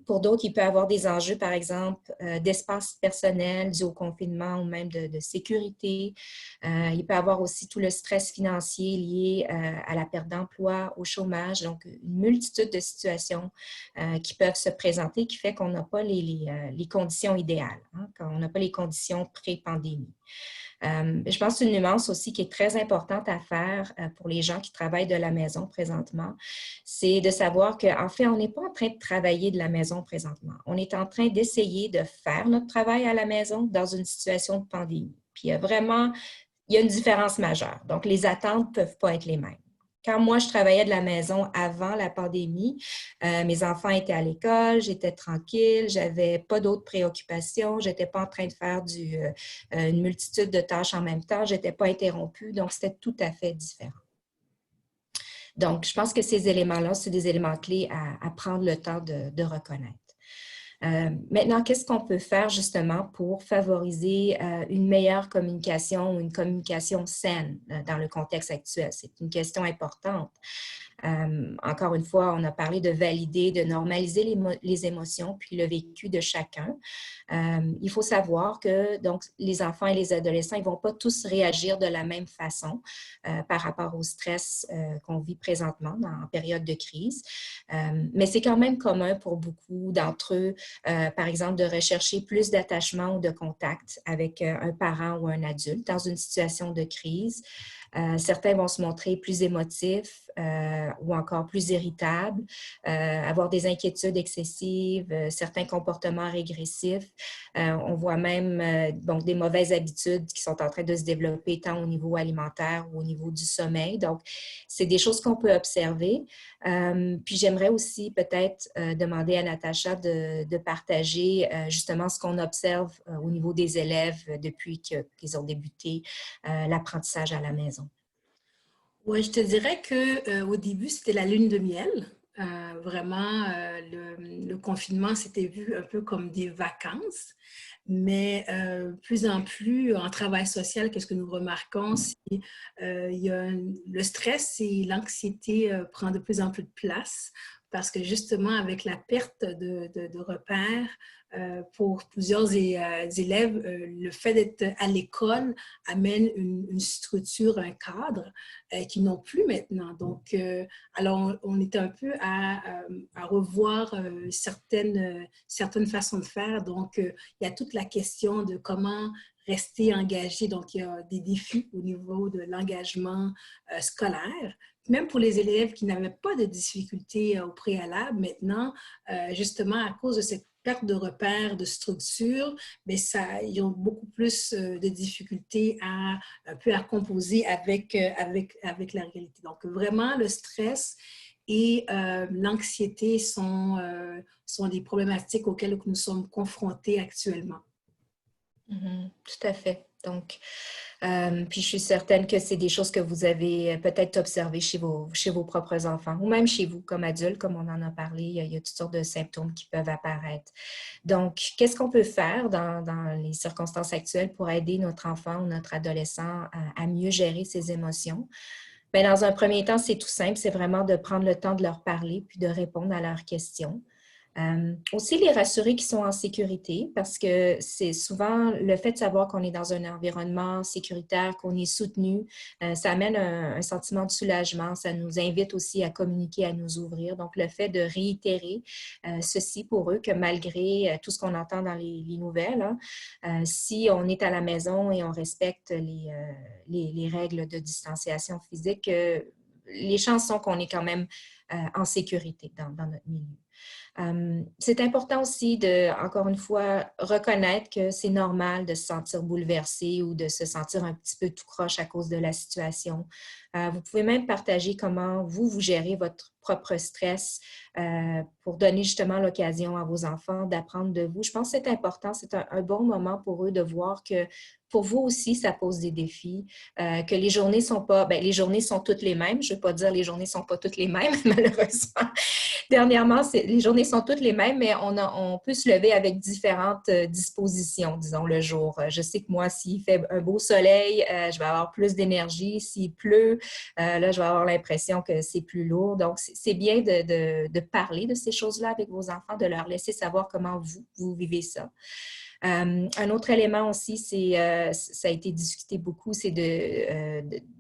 Pour d'autres, il peut y avoir des enjeux, par exemple, d'espace personnel dû au confinement ou même de sécurité. Il peut y avoir aussi tout le stress financier lié à la perte d'emploi, au chômage. Donc, une multitude de situations qui peuvent se présenter qui fait qu'on n'a pas les conditions idéales, hein, qu'on n'a pas les conditions pré-pandémie. Je pense une nuance aussi qui est très importante à faire pour les gens qui travaillent de la maison présentement, c'est de savoir qu'en fait, on n'est pas en train de travailler de la maison présentement. On est en train d'essayer de faire notre travail à la maison dans une situation de pandémie. Puis il y a une différence majeure. Donc, les attentes ne peuvent pas être les mêmes. Quand moi, je travaillais de la maison avant la pandémie, mes enfants étaient à l'école, j'étais tranquille, je n'avais pas d'autres préoccupations, je n'étais pas en train de faire une multitude de tâches en même temps, je n'étais pas interrompue, donc c'était tout à fait différent. Donc, je pense que ces éléments-là, c'est des éléments clés à prendre le temps de reconnaître. Maintenant, qu'est-ce qu'on peut faire justement pour favoriser une meilleure communication ou une communication saine dans le contexte actuel? C'est une question importante. Encore une fois, on a parlé de valider, de normaliser les émotions puis le vécu de chacun. Il faut savoir que donc, les enfants et les adolescents, ils ne vont pas tous réagir de la même façon par rapport au stress qu'on vit présentement en période de crise. Mais c'est quand même commun pour beaucoup d'entre eux, par exemple, de rechercher plus d'attachement ou de contact avec un parent ou un adulte dans une situation de crise. Certains vont se montrer plus émotifs ou encore plus irritables, avoir des inquiétudes excessives, certains comportements régressifs. On voit même donc, des mauvaises habitudes qui sont en train de se développer tant au niveau alimentaire ou au niveau du sommeil. Donc, c'est des choses qu'on peut observer. Puis, j'aimerais aussi peut-être demander à Natacha de partager justement ce qu'on observe au niveau des élèves depuis qu'ils ont débuté l'apprentissage à la maison. Oui, je te dirais qu'au début, c'était la lune de miel. Vraiment, le confinement s'était vu un peu comme des vacances. Mais plus en plus, en travail social, qu'est-ce que nous remarquons, c'est le stress et l'anxiété prend de plus en plus de place parce que justement, avec la perte de repères, pour plusieurs élèves, le fait d'être à l'école amène une structure, un cadre qu'ils n'ont plus maintenant. Donc, alors, on est un peu à revoir certaines façons de faire. Donc, il y a toute la question de comment rester engagé. Donc, il y a des défis au niveau de l'engagement scolaire. Même pour les élèves qui n'avaient pas de difficultés au préalable, maintenant, justement, à cause de cette perte de repères, de structure, mais ils ont beaucoup plus de difficultés un peu à composer avec la réalité. Donc, vraiment, le stress et l'anxiété sont des problématiques auxquelles nous sommes confrontés actuellement. Tout à fait. Donc, puis je suis certaine que c'est des choses que vous avez peut-être observées chez vos propres enfants ou même chez vous comme adultes, comme on en a parlé. Il y a toutes sortes de symptômes qui peuvent apparaître. Donc, qu'est-ce qu'on peut faire dans les circonstances actuelles pour aider notre enfant ou notre adolescent à mieux gérer ses émotions? Bien, dans un premier temps, c'est tout simple, c'est vraiment de prendre le temps de leur parler puis de répondre à leurs questions. Aussi, les rassurer qu'ils sont en sécurité parce que c'est souvent le fait de savoir qu'on est dans un environnement sécuritaire, qu'on est soutenu, ça amène un sentiment de soulagement, ça nous invite aussi à communiquer, à nous ouvrir. Donc, le fait de réitérer ceci pour eux, que malgré tout ce qu'on entend dans les nouvelles, hein, si on est à la maison et on respecte les règles de distanciation physique, les chances sont qu'on est quand même en sécurité dans notre milieu. C'est important aussi de, encore une fois, reconnaître que c'est normal de se sentir bouleversé ou de se sentir un petit peu tout croche à cause de la situation. Vous pouvez même partager comment vous gérez votre propre stress pour donner justement l'occasion à vos enfants d'apprendre de vous. Je pense que c'est important, c'est un bon moment pour eux de voir que pour vous aussi, ça pose des défis, que les journées sont pas, bien, les journées sont toutes les mêmes. Je ne veux pas dire les journées ne sont pas toutes les mêmes, malheureusement. Dernièrement, les journées sont toutes les mêmes, mais on peut se lever avec différentes dispositions, disons, le jour. Je sais que moi, s'il fait un beau soleil, je vais avoir plus d'énergie. S'il pleut, là, je vais avoir l'impression que c'est plus lourd. Donc, c'est bien de parler de ces choses-là avec vos enfants, de leur laisser savoir comment vous vivez ça. Un autre élément aussi, ça a été discuté beaucoup, c'est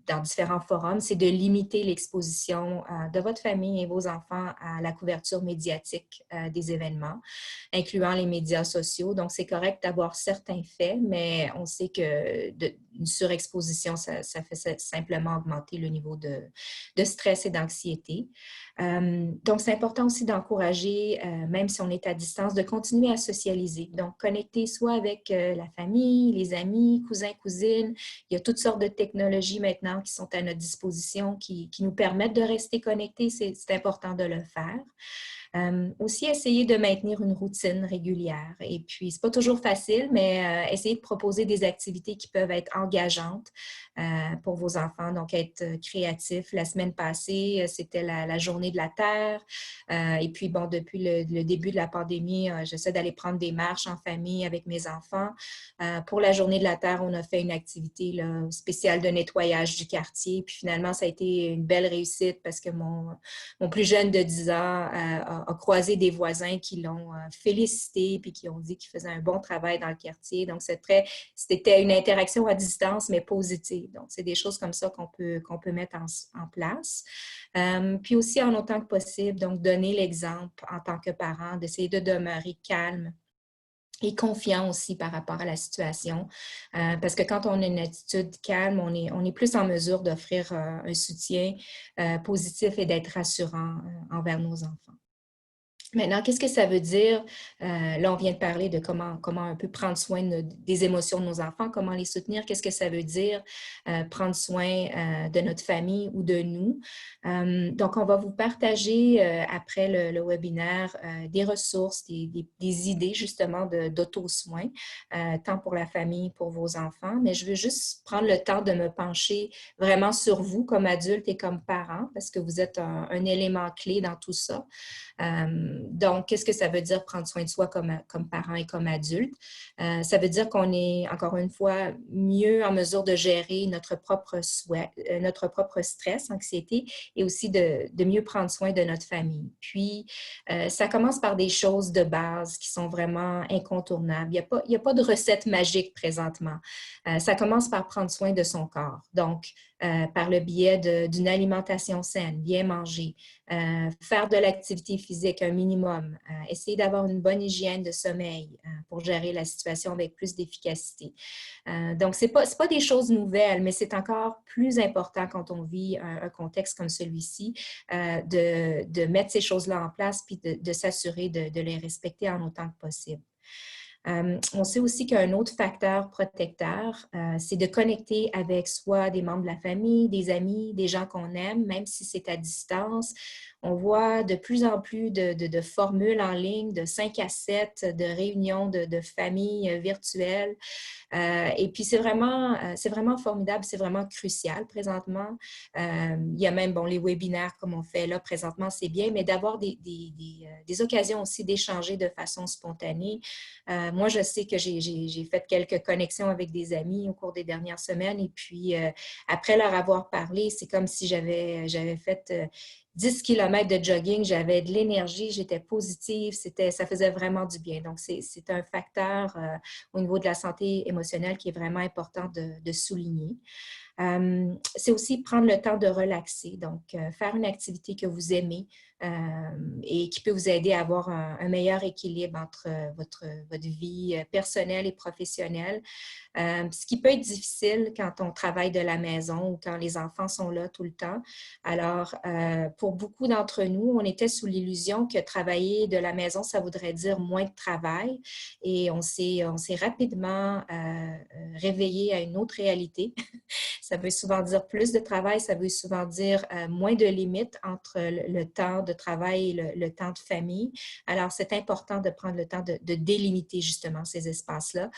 dans différents forums, c'est de limiter l'exposition de votre famille et vos enfants à la couverture médiatique des événements, incluant les médias sociaux. Donc, c'est correct d'avoir certains faits, mais on sait qu'une surexposition, ça fait simplement augmenter le niveau de stress et d'anxiété. Donc, c'est important aussi d'encourager, même si on est à distance, de continuer à socialiser. Donc, connecter soit avec la famille, les amis, cousins, cousines. Il y a toutes sortes de technologies maintenant qui sont à notre disposition, qui nous permettent de rester connectés. C'est important de le faire. Aussi, essayer de maintenir une routine régulière. Et puis, c'est pas toujours facile, mais essayer de proposer des activités qui peuvent être engageantes pour vos enfants, donc être créatifs. La semaine passée, c'était la journée de la Terre. Et puis, bon, depuis le début de la pandémie, j'essaie d'aller prendre des marches en famille avec mes enfants. Pour la journée de la Terre, on a fait une activité là, spéciale de nettoyage du quartier. Puis finalement, ça a été une belle réussite parce que mon plus jeune de 10 ans a croisé des voisins qui l'ont félicité puis qui ont dit qu'il faisait un bon travail dans le quartier. Donc, c'était une interaction à distance, mais positive. Donc, c'est des choses comme ça qu'on peut mettre en place. Puis aussi, en autant que possible, donc donner l'exemple en tant que parent, d'essayer de demeurer calme et confiant aussi par rapport à la situation. Parce que quand on a une attitude calme, on est plus en mesure d'offrir un soutien positif et d'être rassurant envers nos enfants. Maintenant, qu'est-ce que ça veut dire? Là, on vient de parler de comment un peu prendre soin des émotions de nos enfants, comment les soutenir. Qu'est-ce que ça veut dire prendre soin de notre famille ou de nous? Donc, on va vous partager après le webinaire des ressources, des idées justement d'auto-soin, tant pour la famille, pour vos enfants. Mais je veux juste prendre le temps de me pencher vraiment sur vous comme adulte et comme parent, parce que vous êtes un élément clé dans tout ça. Donc, qu'est-ce que ça veut dire prendre soin de soi comme parent et comme adulte? Ça veut dire qu'on est, encore une fois, mieux en mesure de gérer notre propre stress, anxiété, et aussi de mieux prendre soin de notre famille. Puis, ça commence par des choses de base qui sont vraiment incontournables. Il n'y a pas de recette magique présentement. Ça commence par prendre soin de son corps. Donc, par le biais d'une alimentation saine, bien manger, faire de l'activité physique, un minimum. Essayer d'avoir une bonne hygiène de sommeil pour gérer la situation avec plus d'efficacité. Donc, ce n'est pas des choses nouvelles, mais c'est encore plus important quand on vit un contexte comme celui-ci, de mettre ces choses-là en place puis de s'assurer de les respecter en autant que possible. On sait aussi qu'un autre facteur protecteur, c'est de connecter avec soit des membres de la famille, des amis, des gens qu'on aime, même si c'est à distance. On voit de plus en plus de formules en ligne, de 5 à 7, de réunions de familles virtuelles. Et puis, c'est vraiment formidable, c'est vraiment crucial présentement. Il y a même, bon, les webinaires comme on fait là présentement, c'est bien, mais d'avoir des occasions aussi d'échanger de façon spontanée. Moi, je sais que j'ai fait quelques connexions avec des amis au cours des dernières semaines et puis, après leur avoir parlé, c'est comme si j'avais fait 10 km de jogging, j'avais de l'énergie, j'étais positive, ça faisait vraiment du bien. Donc, c'est un facteur au niveau de la santé émotionnelle qui est vraiment important de souligner. C'est aussi prendre le temps de relaxer, donc faire une activité que vous aimez et qui peut vous aider à avoir un meilleur équilibre entre votre vie personnelle et professionnelle. Ce qui peut être difficile quand on travaille de la maison ou quand les enfants sont là tout le temps. Alors, pour beaucoup d'entre nous, on était sous l'illusion que travailler de la maison, ça voudrait dire moins de travail et on s'est rapidement réveillé à une autre réalité. Ça veut souvent dire plus de travail, ça veut souvent dire moins de limites entre le temps de travail et le temps de famille. Alors, c'est important de prendre le temps de délimiter justement ces espaces-là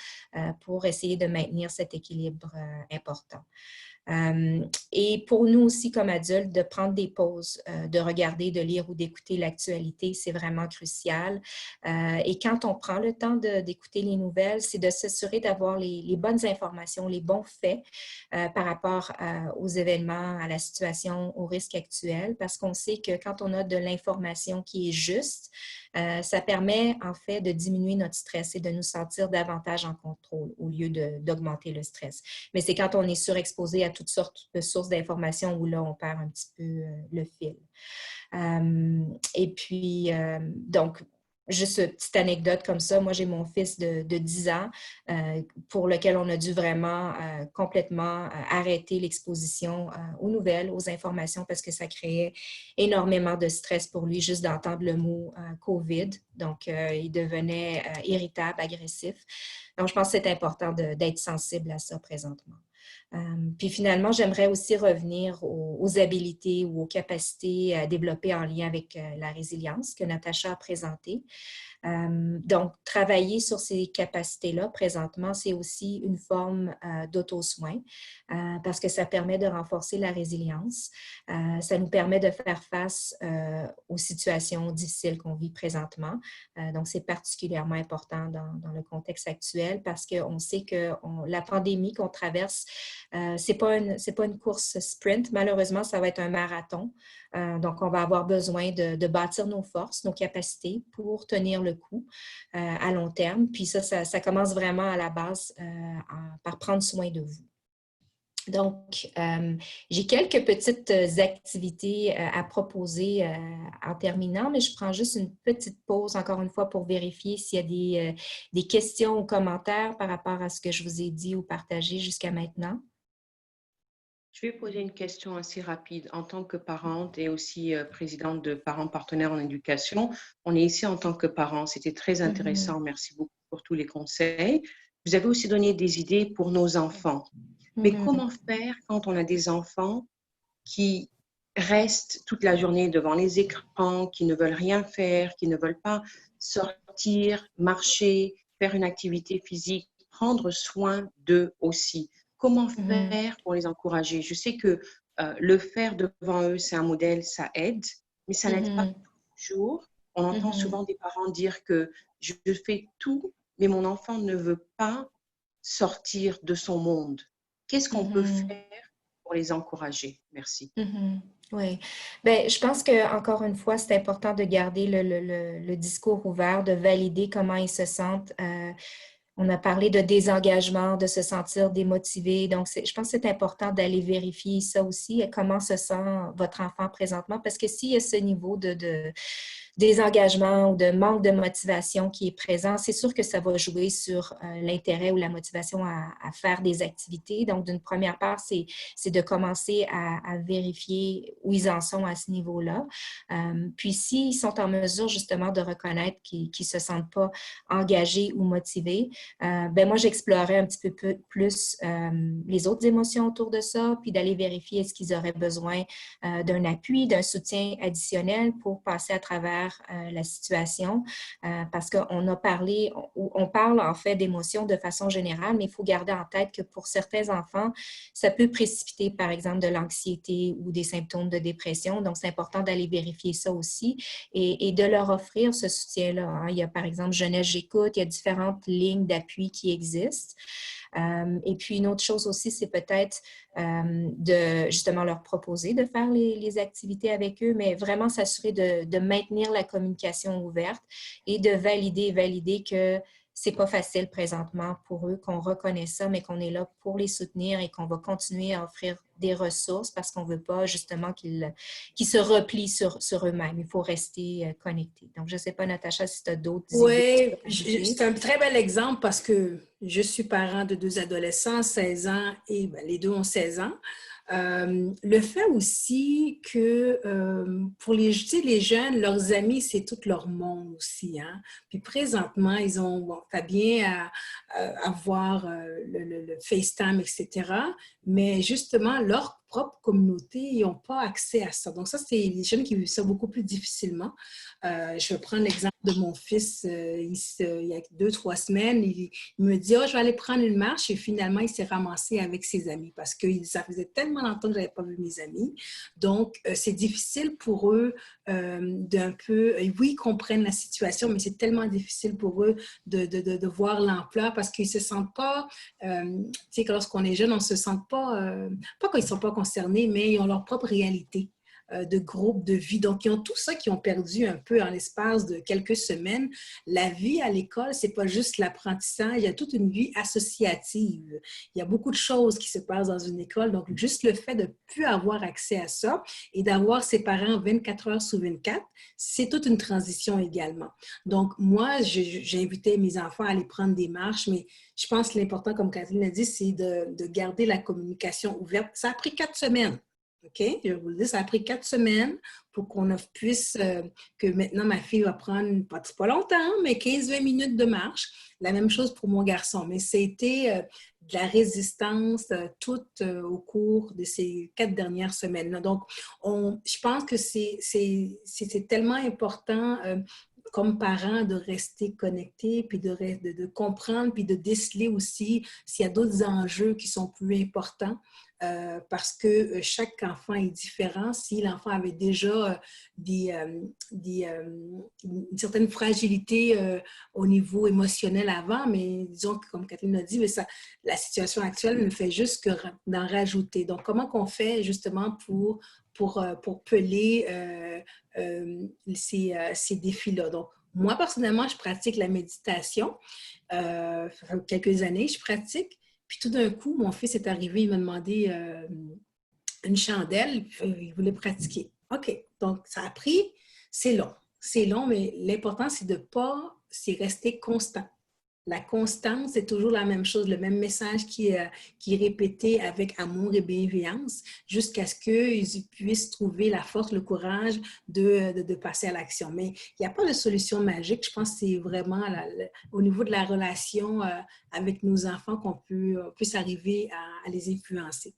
pour essayer de maintenir cet équilibre important. Et pour nous aussi, comme adultes, de prendre des pauses, de regarder, de lire ou d'écouter l'actualité, c'est vraiment crucial. Et quand on prend le temps d'écouter les nouvelles, c'est de s'assurer d'avoir les bonnes informations, les bons faits par rapport aux événements, à la situation, aux risques actuels, parce qu'on sait que quand on a de l'information qui est juste, ça permet en fait de diminuer notre stress et de nous sentir davantage en contrôle au lieu d'augmenter le stress. Mais c'est quand on est surexposé à toutes sortes de sources d'informations où là, on perd un petit peu le fil. Et puis, donc, juste une petite anecdote comme ça, moi j'ai mon fils de 10 ans pour lequel on a dû vraiment complètement arrêter l'exposition aux nouvelles, aux informations parce que ça créait énormément de stress pour lui juste d'entendre le mot COVID. Donc, il devenait irritable, agressif. Donc, je pense que c'est important d'être sensible à ça présentement. Puis finalement, j'aimerais aussi revenir aux habilités ou aux capacités à développer en lien avec la résilience que Natacha a présentée. Donc, travailler sur ces capacités-là, présentement, c'est aussi une forme d'auto-soin parce que ça permet de renforcer la résilience. Ça nous permet de faire face aux situations difficiles qu'on vit présentement. Donc, c'est particulièrement important dans le contexte actuel parce qu'on sait que la pandémie qu'on traverse, c'est pas une course sprint. Malheureusement, ça va être un marathon. Donc, on va avoir besoin de bâtir nos forces, nos capacités pour tenir le coup à long terme. Puis ça commence vraiment à la base par prendre soin de vous. Donc, j'ai quelques petites activités à proposer en terminant, mais je prends juste une petite pause, encore une fois, pour vérifier s'il y a des questions ou commentaires par rapport à ce que je vous ai dit ou partagé jusqu'à maintenant. Je vais poser une question assez rapide. En tant que parente et aussi présidente de Parents Partenaires en Éducation, on est ici en tant que parents. C'était très intéressant. Merci beaucoup pour tous les conseils. Vous avez aussi donné des idées pour nos enfants. Mais comment faire quand on a des enfants qui restent toute la journée devant les écrans, qui ne veulent rien faire, qui ne veulent pas sortir, marcher, faire une activité physique, prendre soin d'eux aussi? Comment faire pour les encourager? Je sais que le faire devant eux, c'est un modèle, ça aide, mais ça n'aide pas toujours. On entend souvent des parents dire que je fais tout, mais mon enfant ne veut pas sortir de son monde. Qu'est-ce qu'on peut faire pour les encourager? Merci. Oui. Bien, je pense qu'encore une fois, c'est important de garder le discours ouvert, de valider comment ils se sentent. On a parlé de désengagement, de se sentir démotivé. Donc, je pense que c'est important d'aller vérifier ça aussi, comment se sent votre enfant présentement, parce que s'il y a ce niveau de désengagement ou de manque de motivation qui est présent, c'est sûr que ça va jouer sur l'intérêt ou la motivation à faire des activités. Donc, d'une première part, c'est de commencer à vérifier où ils en sont à ce niveau-là. Puis, s'ils sont en mesure justement de reconnaître qu'ils ne se sentent pas engagés ou motivés, ben moi, j'explorerais un petit peu plus les autres émotions autour de ça, puis d'aller vérifier est-ce qu'ils auraient besoin d'un appui, d'un soutien additionnel pour passer à travers la situation, parce qu'on a parlé, on parle en fait d'émotions de façon générale, mais il faut garder en tête que pour certains enfants, ça peut précipiter par exemple de l'anxiété ou des symptômes de dépression, donc c'est important d'aller vérifier ça aussi et de leur offrir ce soutien-là, hein. Il y a par exemple Jeunesse J'écoute, il y a différentes lignes d'appui qui existent. Et puis, une autre chose aussi, c'est peut-être de justement leur proposer de faire les activités avec eux, mais vraiment s'assurer de maintenir la communication ouverte et de valider que c'est pas facile présentement pour eux, qu'on reconnaît ça, mais qu'on est là pour les soutenir et qu'on va continuer à offrir des ressources parce qu'on ne veut pas justement qu'ils se replient sur eux-mêmes. Il faut rester connecté. Donc, je ne sais pas, Natacha, si tu as d'autres idées. Oui, c'est un très bel exemple parce que je suis parent de 2 adolescents, 16 ans et ben, les deux ont 16 ans. Le fait aussi que pour les jeunes, leurs amis, c'est tout leur monde aussi. Hein? Puis présentement, ils ont, bon, t'as bien à voir le FaceTime, etc. Mais justement, leur propre communauté, ils n'ont pas accès à ça. Donc ça, c'est les jeunes qui vivent ça beaucoup plus difficilement. Je vais prendre l'exemple de mon fils. Il y a 2-3 semaines, il me dit « Oh, je vais aller prendre une marche » et finalement, il s'est ramassé avec ses amis parce que ça faisait tellement longtemps que je n'avais pas vu mes amis. Donc, c'est difficile pour eux d'un peu… Oui, ils comprennent la situation, mais c'est tellement difficile pour eux de voir l'ampleur parce qu'ils ne se sentent pas… tu sais, que lorsqu'on est jeune, on ne se sent pas… pas qu'ils ne sont pas concernés, mais ils ont leur propre réalité de groupe, de vie. Donc, ils ont tout ça qu'ils ont perdu un peu en l'espace de quelques semaines. La vie à l'école, c'est pas juste l'apprentissage, il y a toute une vie associative. Il y a beaucoup de choses qui se passent dans une école. Donc, juste le fait de ne plus avoir accès à ça et d'avoir ses parents 24 heures sur 24, c'est toute une transition également. Donc, moi, j'ai invité mes enfants à aller prendre des marches, mais je pense que l'important, comme Kathleen a dit, c'est de garder la communication ouverte. Ça a pris 4 semaines. OK? Je vous le dis, ça a pris 4 semaines pour qu'on puisse, que maintenant ma fille va prendre, pas longtemps, mais 15-20 minutes de marche. La même chose pour mon garçon. Mais c'était de la résistance toute au cours de ces 4 dernières semaines. Donc, je pense que c'est tellement important comme parents de rester connectés, puis de comprendre, puis de déceler aussi s'il y a d'autres enjeux qui sont plus importants. Parce que chaque enfant est différent. Si l'enfant avait déjà une certaine fragilité au niveau émotionnel avant, mais disons que, comme Catherine a dit, mais la situation actuelle ne fait juste que d'en rajouter. Donc, comment qu'on fait justement pour peler ces défis-là? Donc, moi, personnellement, je pratique la méditation. Ça fait quelques années, je pratique. Puis tout d'un coup, mon fils est arrivé, il m'a demandé une chandelle, il voulait pratiquer. OK, donc ça a pris, c'est long. C'est long, mais l'important, c'est rester constant. La constance, c'est toujours la même chose, le même message qui est répété avec amour et bienveillance jusqu'à ce qu'ils puissent trouver la force, le courage de passer à l'action. Mais il n'y a pas de solution magique. Je pense que c'est vraiment au niveau de la relation avec nos enfants qu'on puisse arriver à les influencer.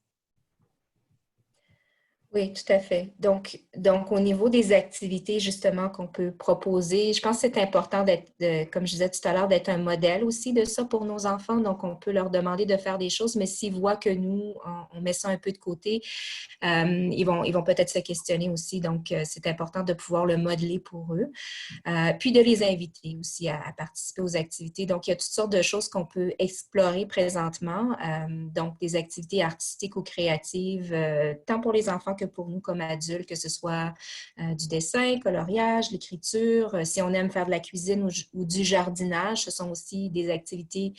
Oui, tout à fait. Donc, au niveau des activités, justement, qu'on peut proposer, je pense que c'est important comme je disais tout à l'heure, d'être un modèle aussi de ça pour nos enfants. Donc, on peut leur demander de faire des choses, mais s'ils voient que nous, on met ça un peu de côté, ils vont peut-être se questionner aussi. Donc, c'est important de pouvoir le modeler pour eux. Puis de les inviter aussi à participer aux activités. Donc, il y a toutes sortes de choses qu'on peut explorer présentement. Donc, des activités artistiques ou créatives, tant pour les enfants que que pour nous comme adultes, que ce soit du dessin, coloriage, l'écriture. Si on aime faire de la cuisine ou du jardinage, ce sont aussi des activités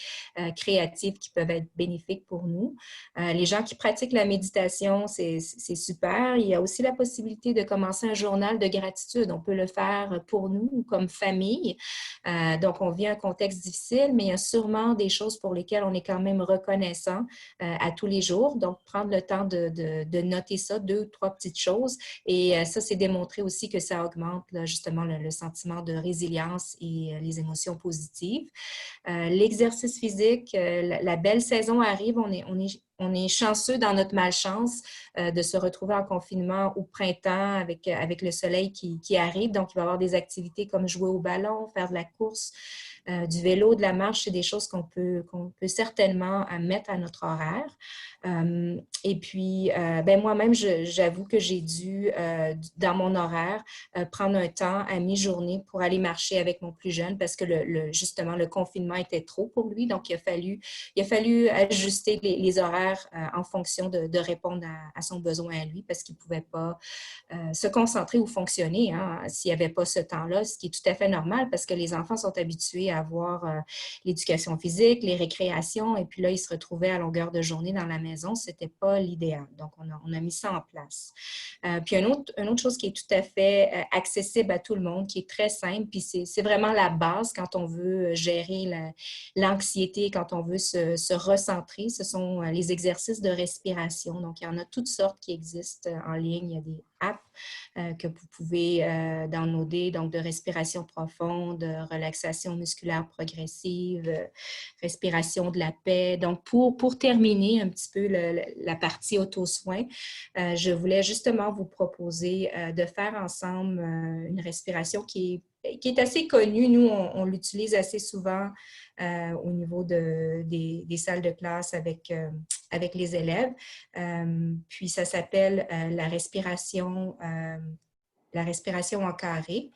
créatives qui peuvent être bénéfiques pour nous. Les gens qui pratiquent la méditation, c'est super. Il y a aussi la possibilité de commencer un journal de gratitude. On peut le faire pour nous ou comme famille. Donc, on vit un contexte difficile, mais il y a sûrement des choses pour lesquelles on est quand même reconnaissant à tous les jours. Donc, prendre le temps de noter ça, 2 ou 3 petites choses. Et ça, c'est démontré aussi que ça augmente là, justement le sentiment de résilience et les émotions positives. L'exercice physique, la belle saison arrive, on est chanceux dans notre malchance de se retrouver en confinement au printemps avec le soleil qui arrive. Donc, il va y avoir des activités comme jouer au ballon, faire de la course, du vélo, de la marche. C'est des choses qu'on peut certainement mettre à notre horaire. Et puis, moi-même, j'avoue que j'ai dû, dans mon horaire, prendre un temps à mi-journée pour aller marcher avec mon plus jeune parce que justement, le confinement était trop pour lui. Donc, il a fallu ajuster les horaires en fonction de répondre à son besoin à lui parce qu'il ne pouvait pas se concentrer ou fonctionner s'il n'y avait pas ce temps-là, ce qui est tout à fait normal parce que les enfants sont habitués à avoir l'éducation physique, les récréations, et puis là, ils se retrouvaient à longueur de journée dans la maison. Ce n'était pas l'idéal. Donc, on a mis ça en place. Puis, une autre chose qui est tout à fait accessible à tout le monde, qui est très simple, puis c'est vraiment la base quand on veut gérer l'anxiété, quand on veut se recentrer, ce sont les exercices de respiration. Donc, il y en a toutes sortes qui existent en ligne. Il y a des apps que vous pouvez downloader, donc de respiration profonde, de relaxation musculaire progressive, respiration de la paix. Donc, pour terminer un petit peu la partie auto-soin, je voulais justement vous proposer de faire ensemble une respiration qui est assez connue. Nous, on l'utilise assez souvent au niveau des salles de classe avec les élèves. Puis, ça s'appelle la respiration en carré.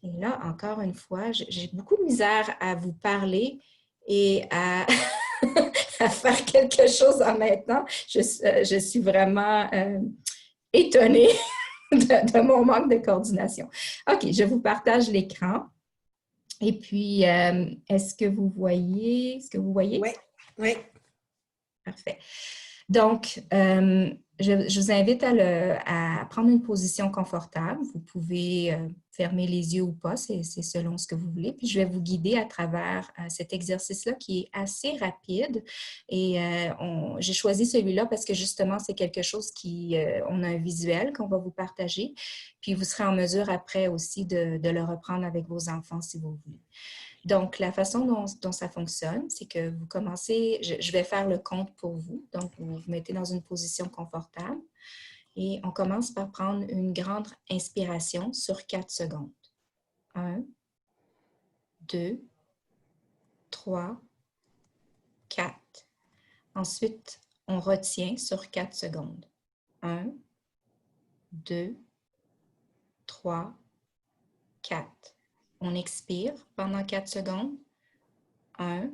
Et là, encore une fois, j'ai beaucoup de misère à vous parler et à, à faire quelque chose en même temps. Je suis vraiment étonnée de mon manque de coordination. OK, je vous partage l'écran. Et puis, est-ce que vous voyez? Oui, oui. Parfait. Donc, je vous invite à prendre une position confortable. Vous pouvez fermer les yeux ou pas, c'est selon ce que vous voulez. Puis, je vais vous guider à travers cet exercice-là qui est assez rapide. Et j'ai choisi celui-là parce que justement, c'est quelque chose on a un visuel qu'on va vous partager. Puis, vous serez en mesure après aussi de le reprendre avec vos enfants si vous voulez. Donc, la façon dont ça fonctionne, c'est que vous commencez, je vais faire le compte pour vous. Donc, vous vous mettez dans une position confortable et on commence par prendre une grande inspiration sur 4 secondes. 1, 2, 3, 4. Ensuite, on retient sur 4 secondes. 1, 2, 3, 4. On expire pendant 4 secondes. 1,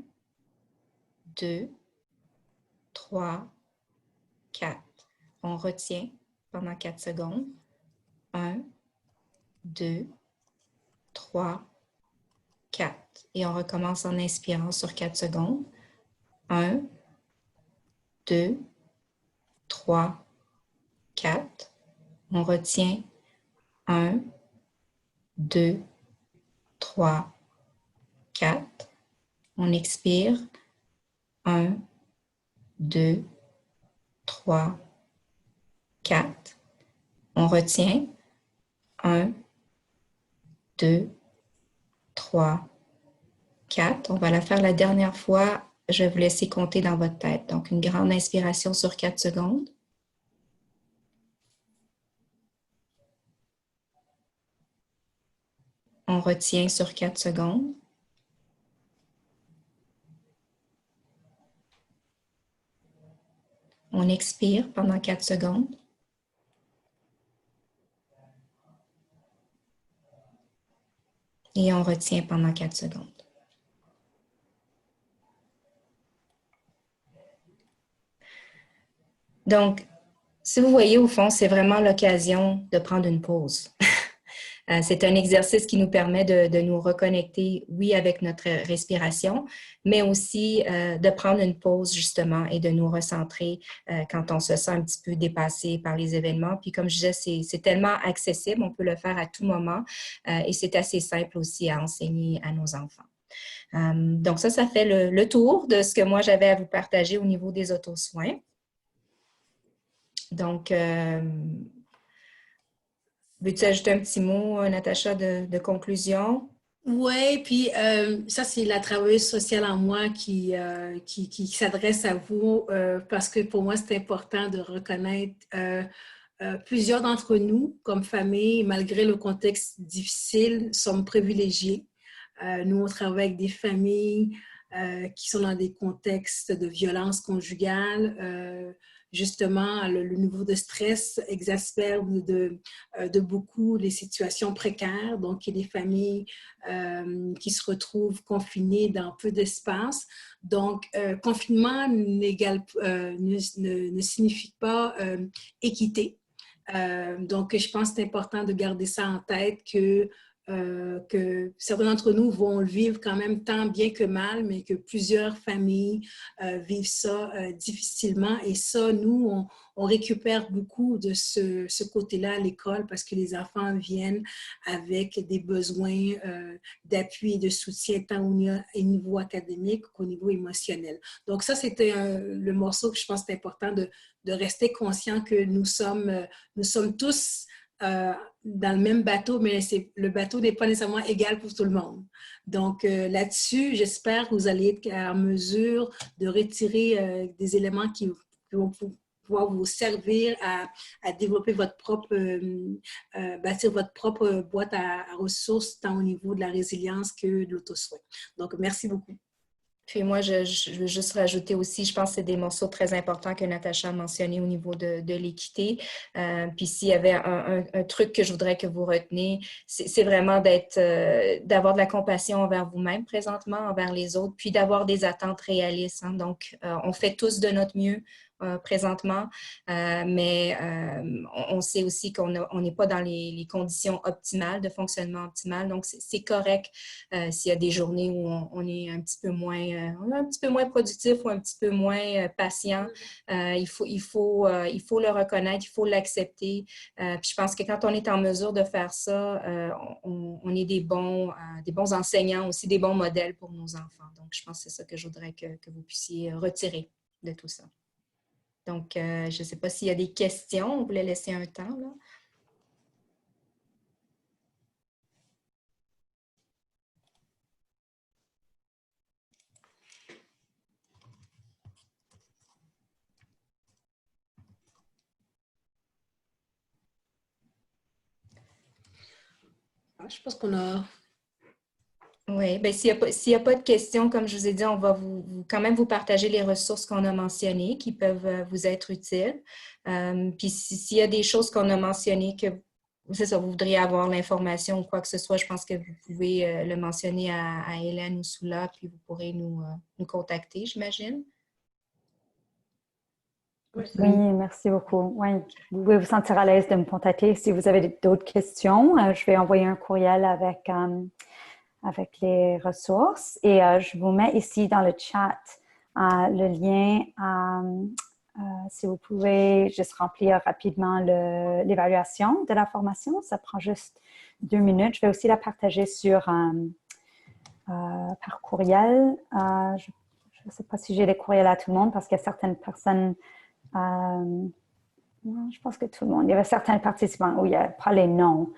2, 3, 4. On retient pendant 4 secondes. 1, 2, 3, 4. Et on recommence en inspirant sur 4 secondes. 1, 2, 3, 4. On retient. 1, 2, 3, 4. On expire. 1, 2, 3, 4. On retient. 1, 2, 3, 4. On va la faire la dernière fois. Je vais vous laisser compter dans votre tête. Donc, une grande inspiration sur 4 secondes. On retient sur 4 secondes. On expire pendant 4 secondes. Et on retient pendant 4 secondes. Donc, Si vous voyez, au fond, c'est vraiment l'occasion de prendre une pause. C'est un exercice qui nous permet de nous reconnecter, oui, avec notre respiration, mais aussi de prendre une pause, justement, et de nous recentrer quand on se sent un petit peu dépassé par les événements. Puis, comme je disais, c'est tellement accessible, on peut le faire à tout moment et c'est assez simple aussi à enseigner à nos enfants. Donc, ça fait le tour de ce que moi, j'avais à vous partager au niveau des autosoins. Donc, veux-tu ajouter un petit mot, Natacha, de conclusion? Oui, puis ça, c'est la travailleuse sociale en moi qui s'adresse à vous parce que pour moi, c'est important de reconnaître plusieurs d'entre nous, comme famille, malgré le contexte difficile, sommes privilégiés. Nous, on travaille avec des familles qui sont dans des contextes de violence conjugale. Justement, le niveau de stress exacerbe de beaucoup les situations précaires. Donc, il y a des familles qui se retrouvent confinées dans peu d'espace. Donc, confinement ne signifie pas équité. Donc, je pense que c'est important de garder ça en tête que certains d'entre nous vont le vivre quand même tant bien que mal, mais que plusieurs familles vivent ça difficilement. Et ça, nous, on récupère beaucoup de ce côté-là à l'école parce que les enfants viennent avec des besoins d'appui et de soutien tant au niveau académique qu'au niveau émotionnel. Donc ça, c'était le morceau que je pense que c'est important de rester conscient que nous sommes tous dans le même bateau, mais le bateau n'est pas nécessairement égal pour tout le monde. Donc là-dessus, j'espère que vous allez être en mesure de retirer des éléments qui vont pouvoir vous servir à développer votre propre, bâtir votre propre boîte à ressources, tant au niveau de la résilience que de l'auto-soin. Donc, merci beaucoup. Puis moi, je veux juste rajouter aussi, je pense que c'est des morceaux très importants que Natacha a mentionné au niveau de l'équité. Puis s'il y avait un truc que je voudrais que vous reteniez, c'est vraiment d'avoir de la compassion envers vous-même présentement, envers les autres, puis d'avoir des attentes réalistes. Hein. Donc, on fait tous de notre mieux présentement, mais on sait aussi qu'on n'est pas dans les conditions optimales, de fonctionnement optimal. Donc, c'est correct s'il y a des journées où on est un petit peu moins productif ou un petit peu moins patient. Il faut le reconnaître, il faut l'accepter. Puis je pense que quand on est en mesure de faire ça, on est des bons enseignants, aussi des bons modèles pour nos enfants. Donc, je pense que c'est ça que je voudrais que vous puissiez retirer de tout ça. Donc, je ne sais pas s'il y a des questions. On voulait laisser un temps, là. Je pense qu'on a... Oui, bien, s'il n'y a pas de questions, comme je vous ai dit, on va quand même vous partager les ressources qu'on a mentionnées qui peuvent vous être utiles. Puis s'il y a des choses qu'on a mentionnées que c'est ça, vous voudriez avoir l'information ou quoi que ce soit, je pense que vous pouvez le mentionner à Hélène ou Soula, puis vous pourrez nous contacter, j'imagine. Oui, merci beaucoup. Oui, vous pouvez vous sentir à l'aise de me contacter si vous avez d'autres questions. Je vais envoyer un courriel avec les ressources et je vous mets ici dans le chat le lien. Si vous pouvez juste remplir rapidement l'évaluation de la formation, ça prend juste 2 minutes. Je vais aussi la partager par courriel. Je ne sais pas si j'ai les courriels à tout le monde parce qu'il y a certaines personnes, je pense que tout le monde, il y avait certains participants où il n'y a pas les noms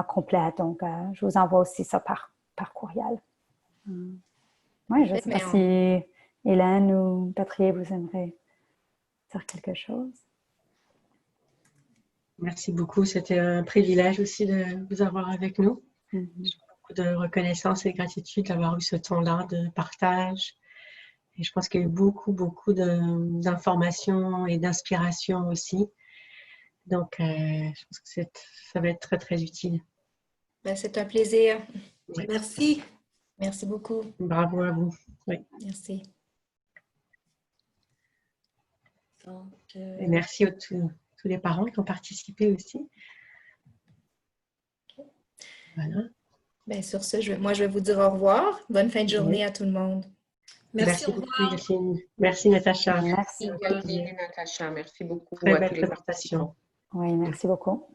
complets, donc je vous envoie aussi ça par courriel. Oui, je ne sais pas si Hélène ou Patrick, vous aimeriez dire quelque chose. Merci beaucoup. C'était un privilège aussi de vous avoir avec nous. J'ai beaucoup de reconnaissance et gratitude d'avoir eu ce temps-là de partage. Et je pense qu'il y a eu beaucoup d'informations et d'inspiration aussi. Donc, je pense que ça va être très, très utile. Ben, c'est un plaisir. Oui. Merci. Merci beaucoup. Bravo à vous. Oui. Merci. Donc, et merci à tous tous les parents qui ont participé aussi. Voilà. Bien, sur ce, moi, je vais vous dire au revoir. Bonne fin de journée à tout le monde. Merci, au beaucoup, revoir. Yacine. Merci, Natacha. Merci. Merci, Kathleen et Natacha. Merci beaucoup Très à belle tous les présentation. participants. Oui, merci beaucoup.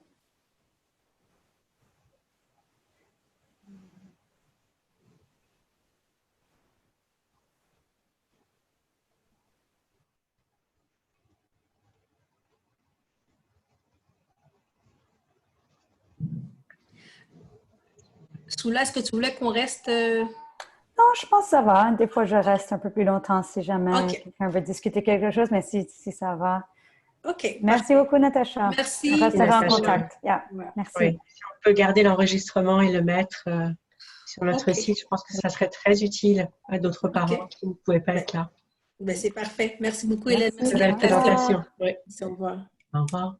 Soula, est-ce que tu voulais qu'on reste? Non, je pense que ça va. Des fois, je reste un peu plus longtemps si jamais OK. quelqu'un veut discuter quelque chose, mais si ça va. OK. Merci beaucoup, Natacha. Merci. On restera en Natacha. contact. Yeah. Ouais. Merci. Oui. Si on peut garder l'enregistrement et le mettre sur notre OK. site, je pense que ça serait très utile à d'autres parents qui ne pouvaient pas être là. Ben, c'est parfait. Merci beaucoup, Merci. Hélène. Merci, Très belle Natacha. présentation. Oui. Au revoir. Au revoir.